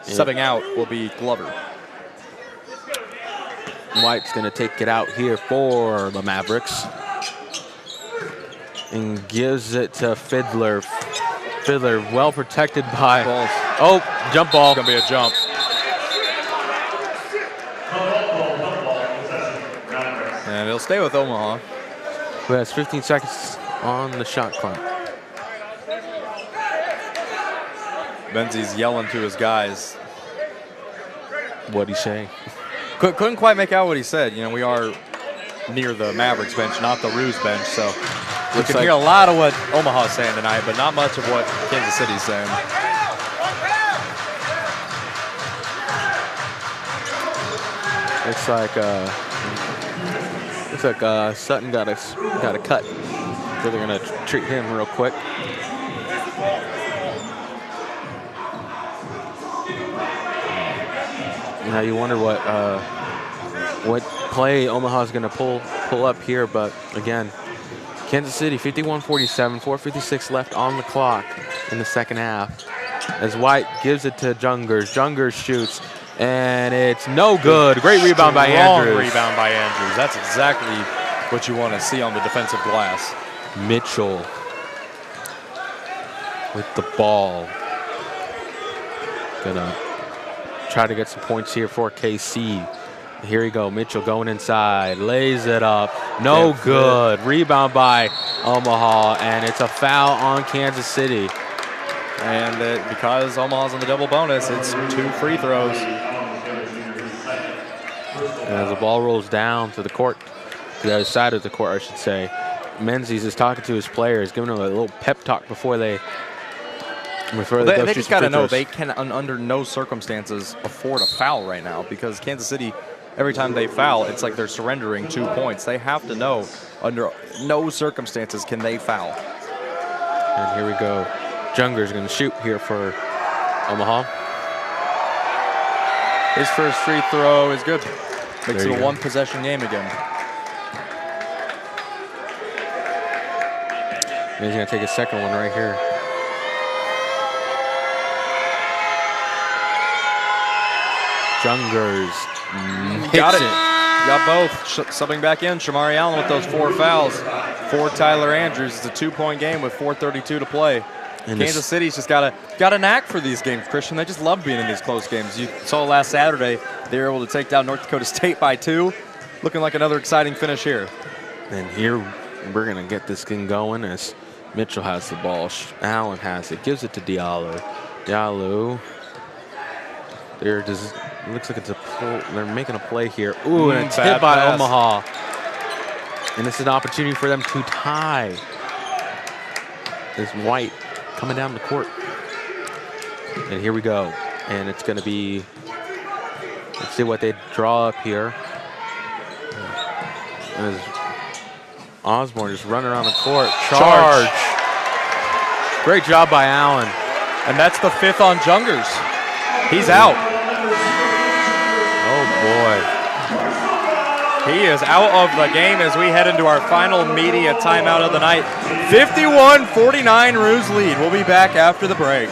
Subbing out will be Glover. White's going to take it out here for the Mavericks. And gives it to Fiddler. Fiddler well protected by... Balls. Oh, jump ball. It's going to be a jump. And it'll stay with Omaha. Who has 15 seconds on the shot clock. Menzies yelling to his guys. What'd he say? Couldn't quite make out what he said. We are near the Mavericks bench, not the Roos bench, so we can hear a lot of what Omaha's saying tonight, but not much of what Kansas City's saying. Looks like Sutton got a cut, so they're gonna treat him real quick. Now you wonder what play Omaha's gonna pull up here, but again, Kansas City 51-47, 4:56 left on the clock in the second half. As White gives it to Jungers. Jungers shoots, and it's no good. Great rebound by Andrews. Rebound by Andrews. That's exactly what you want to see on the defensive glass. Mitchell with the ball. Gonna try to get some points here for KC. Here we go. Mitchell going inside. Lays it up. No good. Rebound by Omaha, and it's a foul on Kansas City. And because Omaha's on the double bonus, it's 2 free throws. And as the ball rolls down to the court, to the other side of the court, I should say, Menzies is talking to his players, giving them a little pep talk before they they just got to know they can, under no circumstances, afford a foul right now, because Kansas City, every time they foul, it's like they're surrendering 2 points. They have to know under no circumstances can they foul. And here we go. Junger's going to shoot here for Omaha. His first free throw is good. Makes it a 1-possession game again. And he's going to take a second one right here. Jungers got it. Got both. Subbing back in, Shamari Allen with those 4 fouls. For Tyler Andrews, it's a 2-point game with 4:32 to play. Kansas City's just got a knack for these games, Cristian. They just love being in these close games. You saw last Saturday they were able to take down North Dakota State by 2. Looking like another exciting finish here. And here we're going to get this thing going as Mitchell has the ball. Allen has it. Gives it to Diallo. Diallo. It looks like it's a pull. They're making a play here. Ooh, and it's hit by Omaha. And this is an opportunity for them to tie. There's White coming down the court. And here we go. And it's going to be, let's see what they draw up here. As Osborne just running around the court. Charge. Great job by Allen. And that's the 5th on Jungers. He's out. Oh, boy. He is out of the game as we head into our final media timeout of the night. 51-49 Roos lead. We'll be back after the break.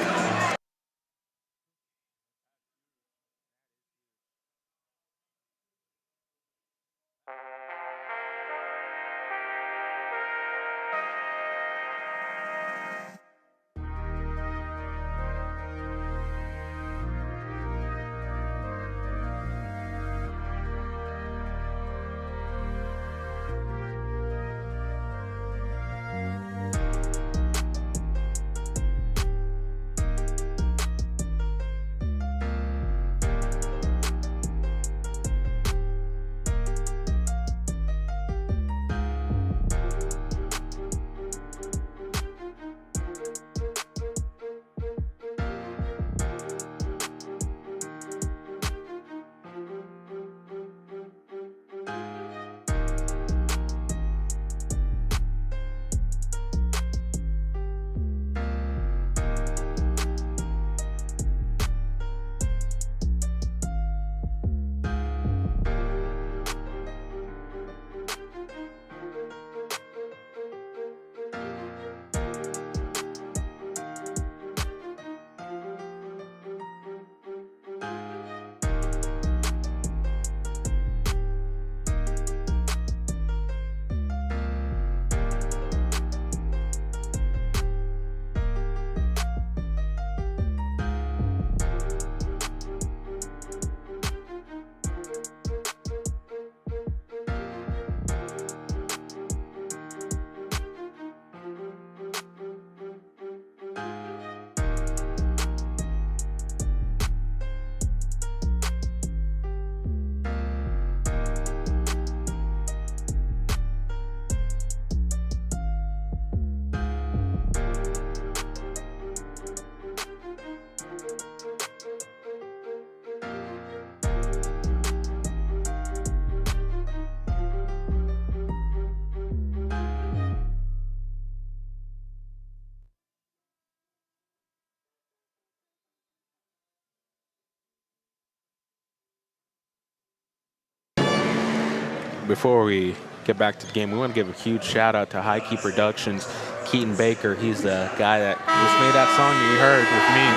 Before we get back to the game, we want to give a huge shout out to High Key Productions. Keaton Baker, he's the guy that just made that song you heard with me.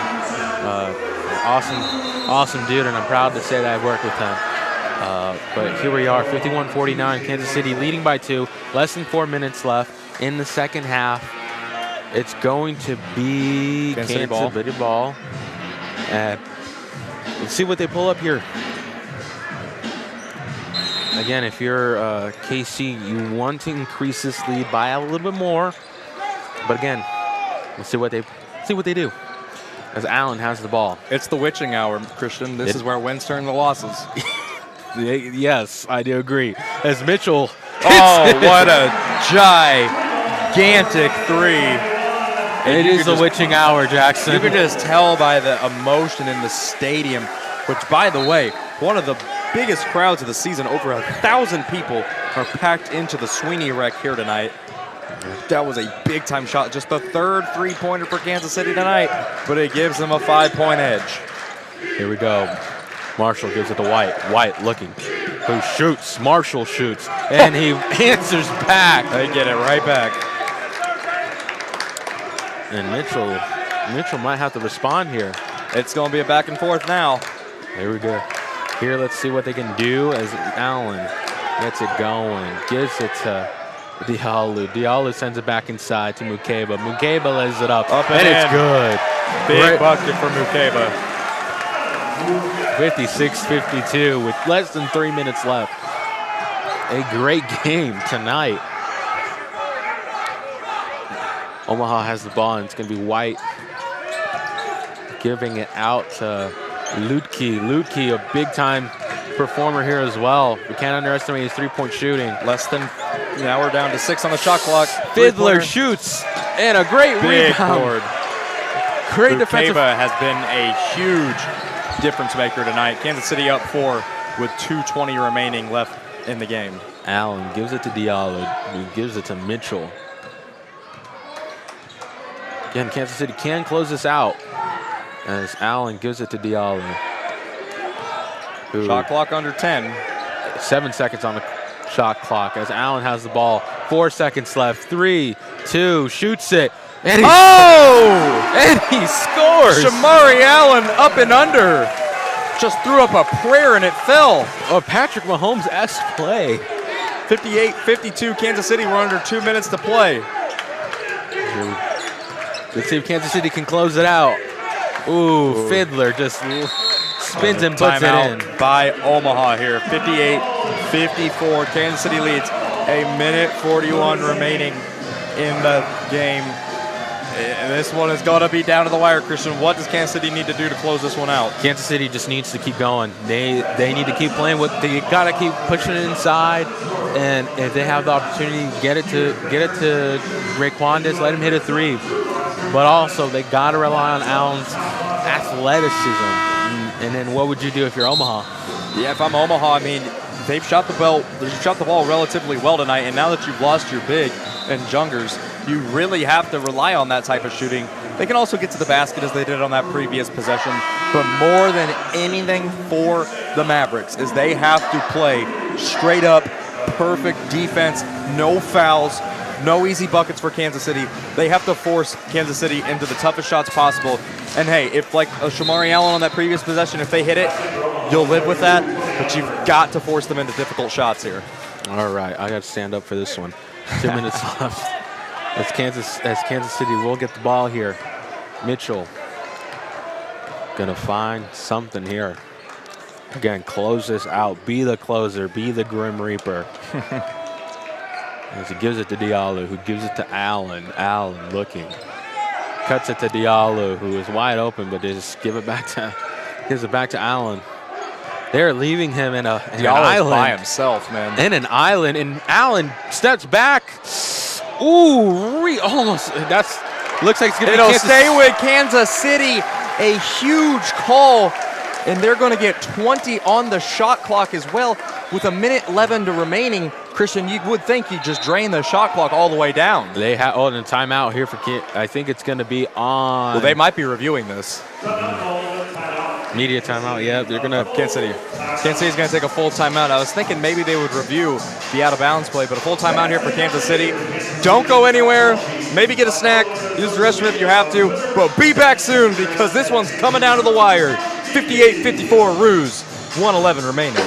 Awesome dude, and I'm proud to say that I worked with him. But here we are, 51-49, Kansas City leading by 2. Less than 4 minutes left in the second half. It's going to be Kansas City ball. Let's see what they pull up here. Again, if you're KC, you want to increase this lead by a little bit more. But again, we'll see what they do. As Allen has the ball. It's the witching hour, Cristian. This is where wins turn the losses. Yes, I do agree. As Mitchell. Oh, what a gigantic 3. It is the witching hour, Jackson. You can just tell by the emotion in the stadium, which, by the way, one of the biggest crowds of the season. Over 1,000 people are packed into the Sweeney Rec here tonight. That was a big-time shot. Just the 3rd three-pointer for Kansas City tonight, but it gives them a 5-point edge. Here we go. Marshall gives it to White. White looking. Who shoots? Marshall shoots. And he answers back. They get it right back. And Mitchell might have to respond here. It's going to be a back and forth now. There we go. Here, let's see what they can do as Allen gets it going. Gives it to Diallo sends it back inside to Mukeba. Mukeba lays it up and it's good. Big bucket for Mukeba. 56-52 with less than 3 minutes left. A great game tonight. Omaha has the ball, and it's going to be White giving it out to Lutke. Lutke, a big-time performer here as well. We can't underestimate his three-point shooting. Now we're down to 6 on the shot clock. Fiddler shoots, and a great rebound. Board. Great defensive. Mukeba has been a huge difference maker tonight. Kansas City up 4 with 2:20 remaining left in the game. Allen gives it to Diallo, who gives it to Mitchell. Again, Kansas City can close this out as Allen gives it to Diallo. Shot clock under 10. 7 seconds on the shot clock as Allen has the ball. 4 seconds left. 3, 2, shoots it. And and he scores. Shamari Allen up and under. Just threw up a prayer and it fell. A Patrick Mahomes-esque play. 58-52 Kansas City. We're under 2 minutes to play. Let's see if Kansas City can close it out. Ooh. Fiddler just spins and puts it in. By Omaha here. 58-54. Kansas City leads. A minute 41 remaining in the game. And this one has got to be down to the wire, Cristian. What does Kansas City need to do to close this one out? Kansas City just needs to keep going. They need to keep playing with. They got to keep pushing it inside, and if they have the opportunity, get it to Raquandis, let him hit a three. But also they got to rely on Allen's athleticism. And then what would you do if you're Omaha? Yeah, if I'm Omaha, I mean, they've shot the ball relatively well tonight, and now that you've lost your big and Jungers, you really have to rely on that type of shooting. They can also get to the basket as they did on that previous possession, but more than anything for the Mavericks is they have to play straight up perfect defense, no fouls, no easy buckets for Kansas City. They have to force Kansas City into the toughest shots possible. And hey, if like a Shamari Allen on that previous possession, if they hit it, you'll live with that, but you've got to force them into difficult shots here. All right, I got to stand up for this one. 2 minutes left. As Kansas City will get the ball here. Mitchell gonna find something here. Again, close this out. Be the closer. Be the Grim Reaper. As he gives it to Diallo, who gives it to Allen. Allen looking. Cuts it to Diallo, who is wide open, but they just gives it back to Allen. They're leaving him in an island. By himself, man. In an island, and Allen steps back. Ooh, almost. Looks like it's going to be It'll stay with Kansas City. A huge call, and they're going to get 20 on the shot clock as well. With a minute 11 to remaining, Cristian, you would think you'd just drain the shot clock all the way down. They have and a timeout here for I think it's going to be on. Well, they might be reviewing this. Media timeout, yeah. They're going to. Kansas City's going to take a full timeout. I was thinking maybe they would review the out-of-bounds play, but a full timeout here for Kansas City. Don't go anywhere. Maybe get a snack. Use the restroom if you have to. But be back soon because this one's coming down to the wire. 58-54 Roos. 1:11 remaining.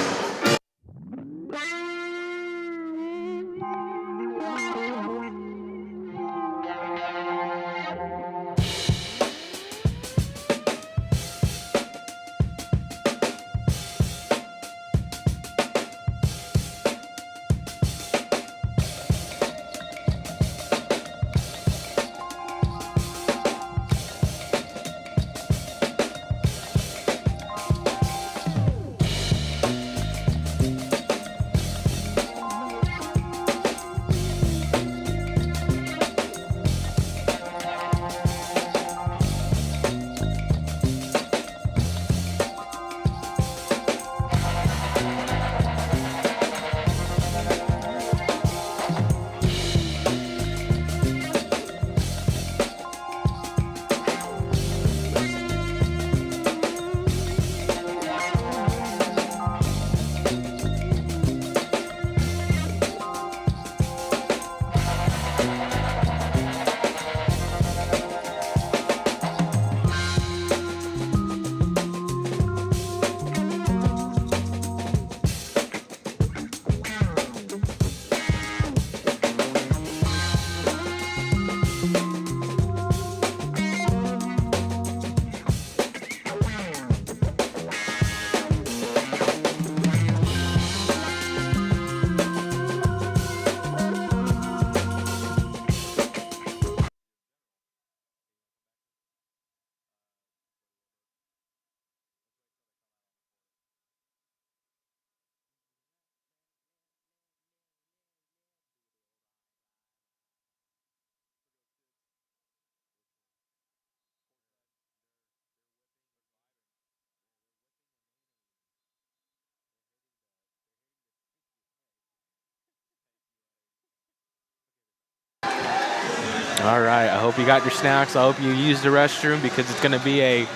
All right. I hope you got your snacks. I hope you used the restroom because it's going to be a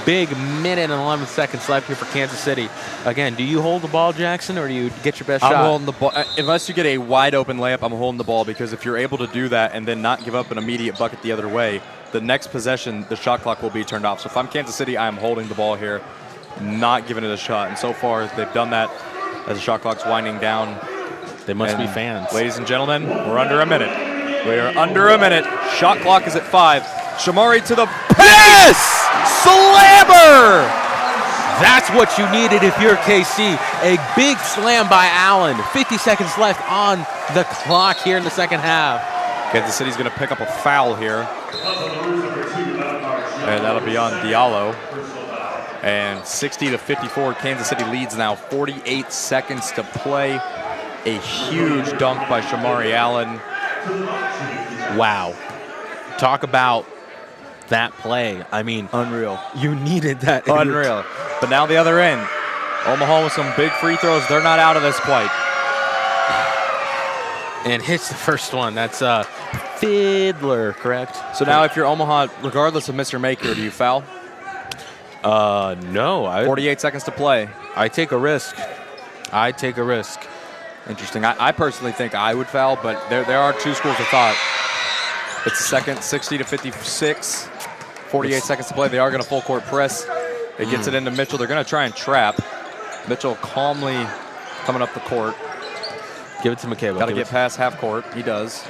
big minute and 11 seconds left here for Kansas City. Again, do you hold the ball, Jackson, or do you get your best shot? I'm holding the ball. Unless you get a wide open layup, I'm holding the ball because if you're able to do that and then not give up an immediate bucket the other way, the next possession, the shot clock will be turned off. So if I'm Kansas City, I'm holding the ball here, not giving it a shot. And so far, they've done that as the shot clock's winding down. They must be fans. Ladies and gentlemen, we're under a minute. We are under a minute. Shot clock is at 5. Shamari to the pass! Slammer! That's what you needed if you're KC. A big slam by Allen. 50 seconds left on the clock here in the second half. Kansas City's going to pick up a foul here. And that'll be on Diallo. And 60-54, Kansas City leads now. 48 seconds to play. A huge dunk by Shamari Allen. Wow. Talk about that play. I mean, unreal. You needed that. Unreal. But now the other end. Omaha with some big free throws. They're not out of this quite. And hits the first one. That's Fiddler, correct? So now if you're Omaha, regardless of Mr. Maker, do you foul? No. 48 seconds to play. I take a risk. Interesting. I personally think I would foul, but there are two schools of thought. It's the second, 60-56. 48 seconds to play. They are going to full court press. It gets it into Mitchell. They're going to try and trap. Mitchell calmly coming up the court. Give it to McCabe. Got to get past half court. He does.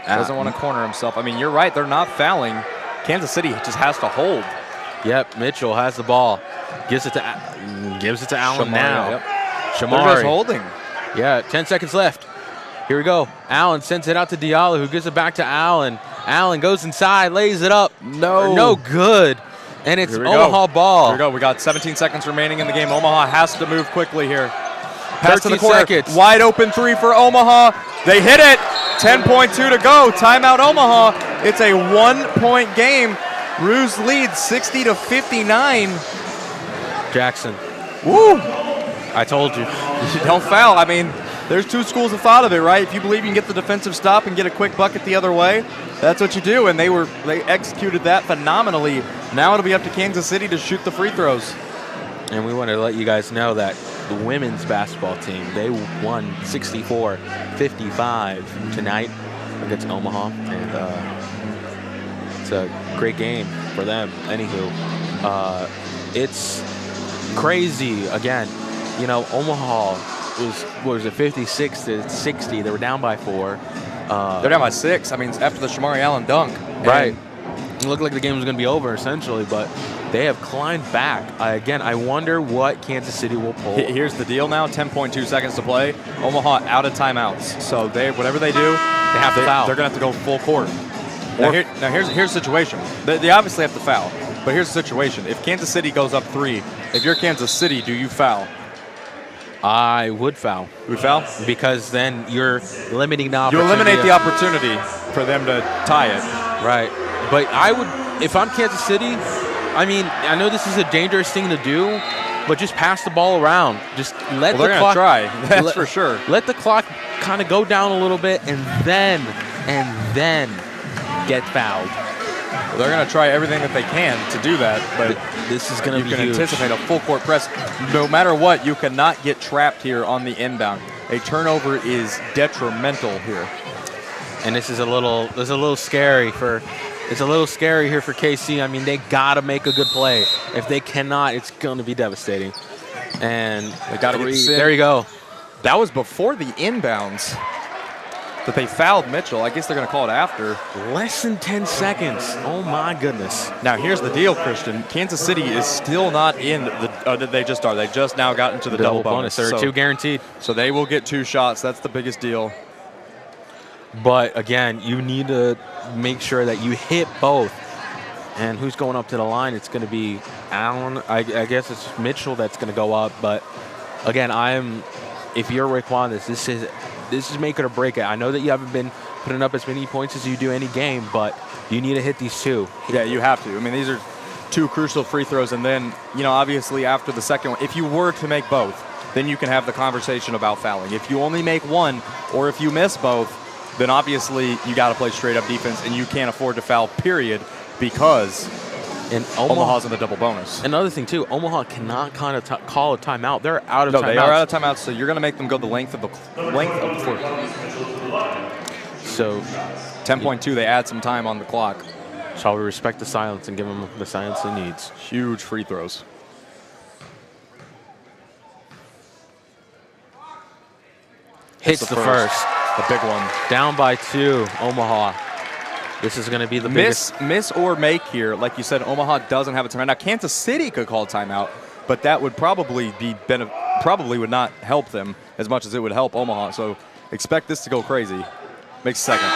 Doesn't want to corner himself. I mean, you're right. They're not fouling. Kansas City just has to hold. Yep. Mitchell has the ball. Gives it to Allen Shamari, now. Yep. Shamari. They're just holding. Yeah, 10 seconds left. Here we go. Allen sends it out to Diallo, who gives it back to Allen. Allen goes inside, lays it up. No good. And it's Omaha ball. Here we go. We got 17 seconds remaining in the game. Omaha has to move quickly here. Pass to the 13 seconds. Wide open 3 for Omaha. They hit it. 10.2 to go. Timeout Omaha. It's a 1-point game. Roos leads 60-59. Jackson. Woo! I told you. You don't foul. I mean, there's two schools of thought of it, right? If you believe you can get the defensive stop and get a quick bucket the other way, that's what you do. And they executed that phenomenally. Now it'll be up to Kansas City to shoot the free throws. And we want to let you guys know that the women's basketball team, they won 64-55 tonight against Omaha. And it's a great game for them. Anywho, it's crazy again. You know, Omaha was it 56-60. They were down by 4. They're down by 6. I mean, after the Shamari Allen dunk. Right. It looked like the game was going to be over essentially, but they have climbed back. Again, I wonder what Kansas City will pull. Here's the deal now, 10.2 seconds to play. Omaha out of timeouts. So whatever they do, they have to foul. They're going to have to go full court. Now here's the situation. They obviously have to foul, but here's the situation. If Kansas City goes up 3, if you're Kansas City, do you foul? I would foul. You would foul? Because then you're limiting the opportunity. You eliminate the opportunity for them to tie it. Right. But I would, if I'm Kansas City, I mean, I know this is a dangerous thing to do, but just pass the ball around. Just let the clock. They're going to try. That's for sure. Let the clock kind of go down a little bit and then get fouled. Well, they're going to try everything that they can to do that, but this is going to be huge. You can anticipate a full court press. No matter what, you cannot get trapped here on the inbound. A turnover is detrimental here. And this is a little scary for. It's a little scary here for KC. I mean, they got to make a good play. If they cannot, it's going to be devastating. And they got to read. There you go. That was before the inbounds that they fouled Mitchell. I guess they're going to call it after. Less than 10 seconds. Oh, my goodness. Now, here's the deal, Christian. Kansas City is still not in the they just are. They just now got into the double bonus. There are 2 guaranteed. So they will get 2 shots. That's the biggest deal. But, again, you need to make sure that you hit both. And who's going up to the line? It's going to be Allen. I guess it's Mitchell that's going to go up. But, again, if you're Raekwon, this is make it or break it. I know that you haven't been putting up as many points as you do any game, but you need to hit these 2. Yeah, you have to. I mean, these are 2 crucial free throws. And then, obviously after the second one, if you were to make both, then you can have the conversation about fouling. If you only make one or if you miss both, then obviously you got to play straight-up defense, and you can't afford to foul, period, because Omaha's in the double bonus. Another thing, too, Omaha cannot kind of call a timeout. They're out of timeouts. No, they are out of timeouts, so you're going to make them go the length of the floor. So 10.2, they add some time on the clock. Shall we respect the silence and give them the silence he needs? Huge free throws. Hits the first. The big one. Down by 2, Omaha. This is going to be the biggest. Miss or make here. Like you said, Omaha doesn't have a timeout. Now, Kansas City could call a timeout, but that would probably would not help them as much as it would help Omaha. So expect this to go crazy. Makes second.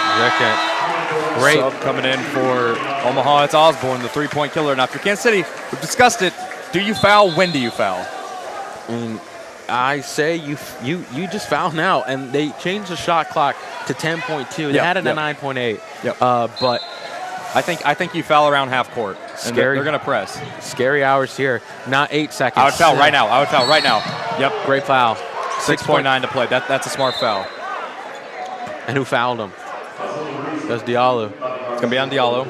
Great. Sub coming in for Omaha. It's Osborne, the three-point killer. Now, if you're Kansas City, we've discussed it. Do you foul? When do you foul? I say you just foul now, and they changed the shot clock to 10.2. They had it at 9.8. Yep. But I think you foul around half court. Scary. They're going to press. Scary hours here. Not 8 seconds. I would foul right now. Yep. Great foul. 6.9 to play. That's a smart foul. And who fouled him? That's Diallo. It's going to be on Diallo.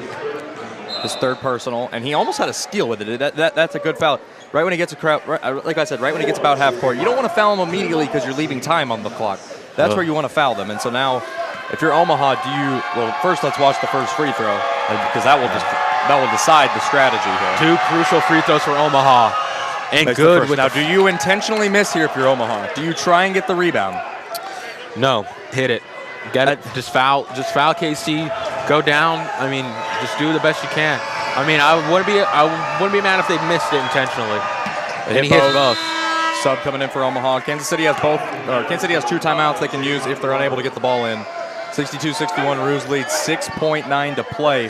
His third personal, and he almost had a steal with it. That's a good foul. Right when he gets like I said, right when he gets about half court. You don't want to foul him immediately because you're leaving time on the clock. That's where you want to foul them. And so now, if you're Omaha, first let's watch the first free throw, because that will decide the strategy here. 2 crucial free throws for Omaha. And That's good with now, do you intentionally miss here if you're Omaha? Do you try and get the rebound? No, hit it. Get it. Just foul KC. Go down. I mean, just do the best you can. I mean, I wouldn't be mad if they missed it intentionally. And he hits both. Sub coming in for Omaha. Kansas City has 2 timeouts they can use if they're unable to get the ball in. 62-61, Roos leads, 6.9 to play.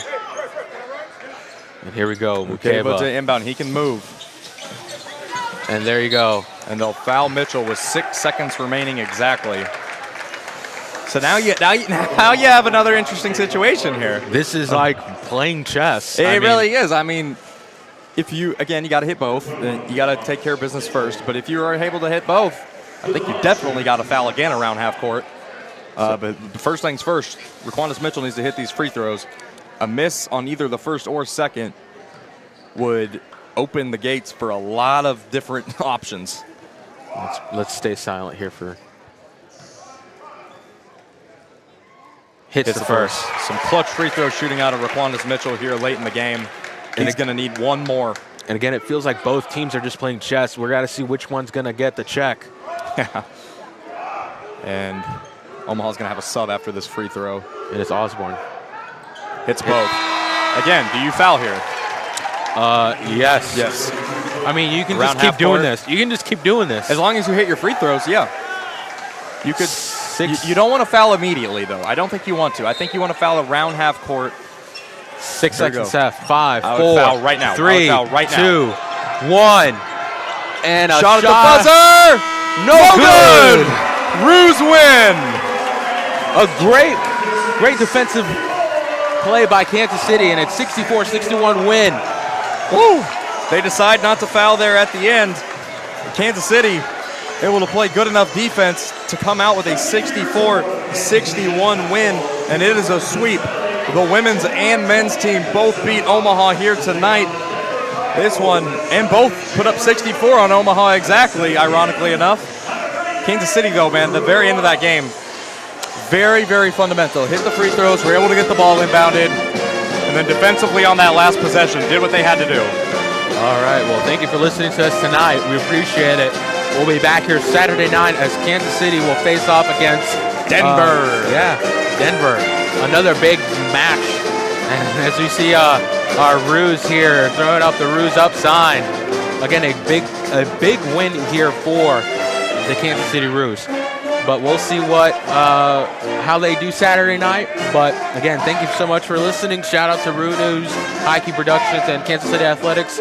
And here we go. Mukeba to inbound. He can move. And there you go. And they'll foul Mitchell with 6 seconds remaining exactly. So now you have another interesting situation here. This is like playing chess. It really is. I mean, if you got to hit both. You got to take care of business first. But if you are able to hit both, I think you definitely got to foul again around half court. But first things first, Raquandis Mitchell needs to hit these free throws. A miss on either the first or second would open the gates for a lot of different options. Let's stay silent here for. Hits the first. Some clutch free throw shooting out of Raquandis Mitchell here late in the game. And he's going to need one more. And again, it feels like both teams are just playing chess. We're got to see which one's going to get the check. Yeah. And Omaha's going to have a sub after this free throw. And it's Osborne. Hits both. Again, do you foul here? Yes. Yes. I mean, you can just keep doing this. You can just keep doing this. As long as you hit your free throws, yeah. You could. You don't want to foul immediately, though. I don't think you want to. I think you want to foul around half court. 6 seconds left. 5, 4, foul right now. 3, right 2, 1. And a shot at the buzzer. No good. Roos win. A great defensive play by Kansas City, and it's 64-61 win. Woo. They decide not to foul there at the end. Kansas City able to play good enough defense to come out with a 64-61 win, and it is a sweep. The women's and men's team both beat Omaha here tonight. This one, and both put up 64 on Omaha exactly, ironically enough. Kansas City, though, man, the very end of that game, very, very fundamental. Hit the free throws, were able to get the ball inbounded, and then defensively on that last possession, did what they had to do. All right, well, thank you for listening to us tonight. We appreciate it. We'll be back here Saturday night as Kansas City will face off against Denver. Denver. Another big match. And as we see our Roos here throwing up the Roos up sign. Again, a big win here for the Kansas City Roos. But we'll see how they do Saturday night. But again, thank you so much for listening. Shout out to Roo News, High Key Productions, and Kansas City Athletics.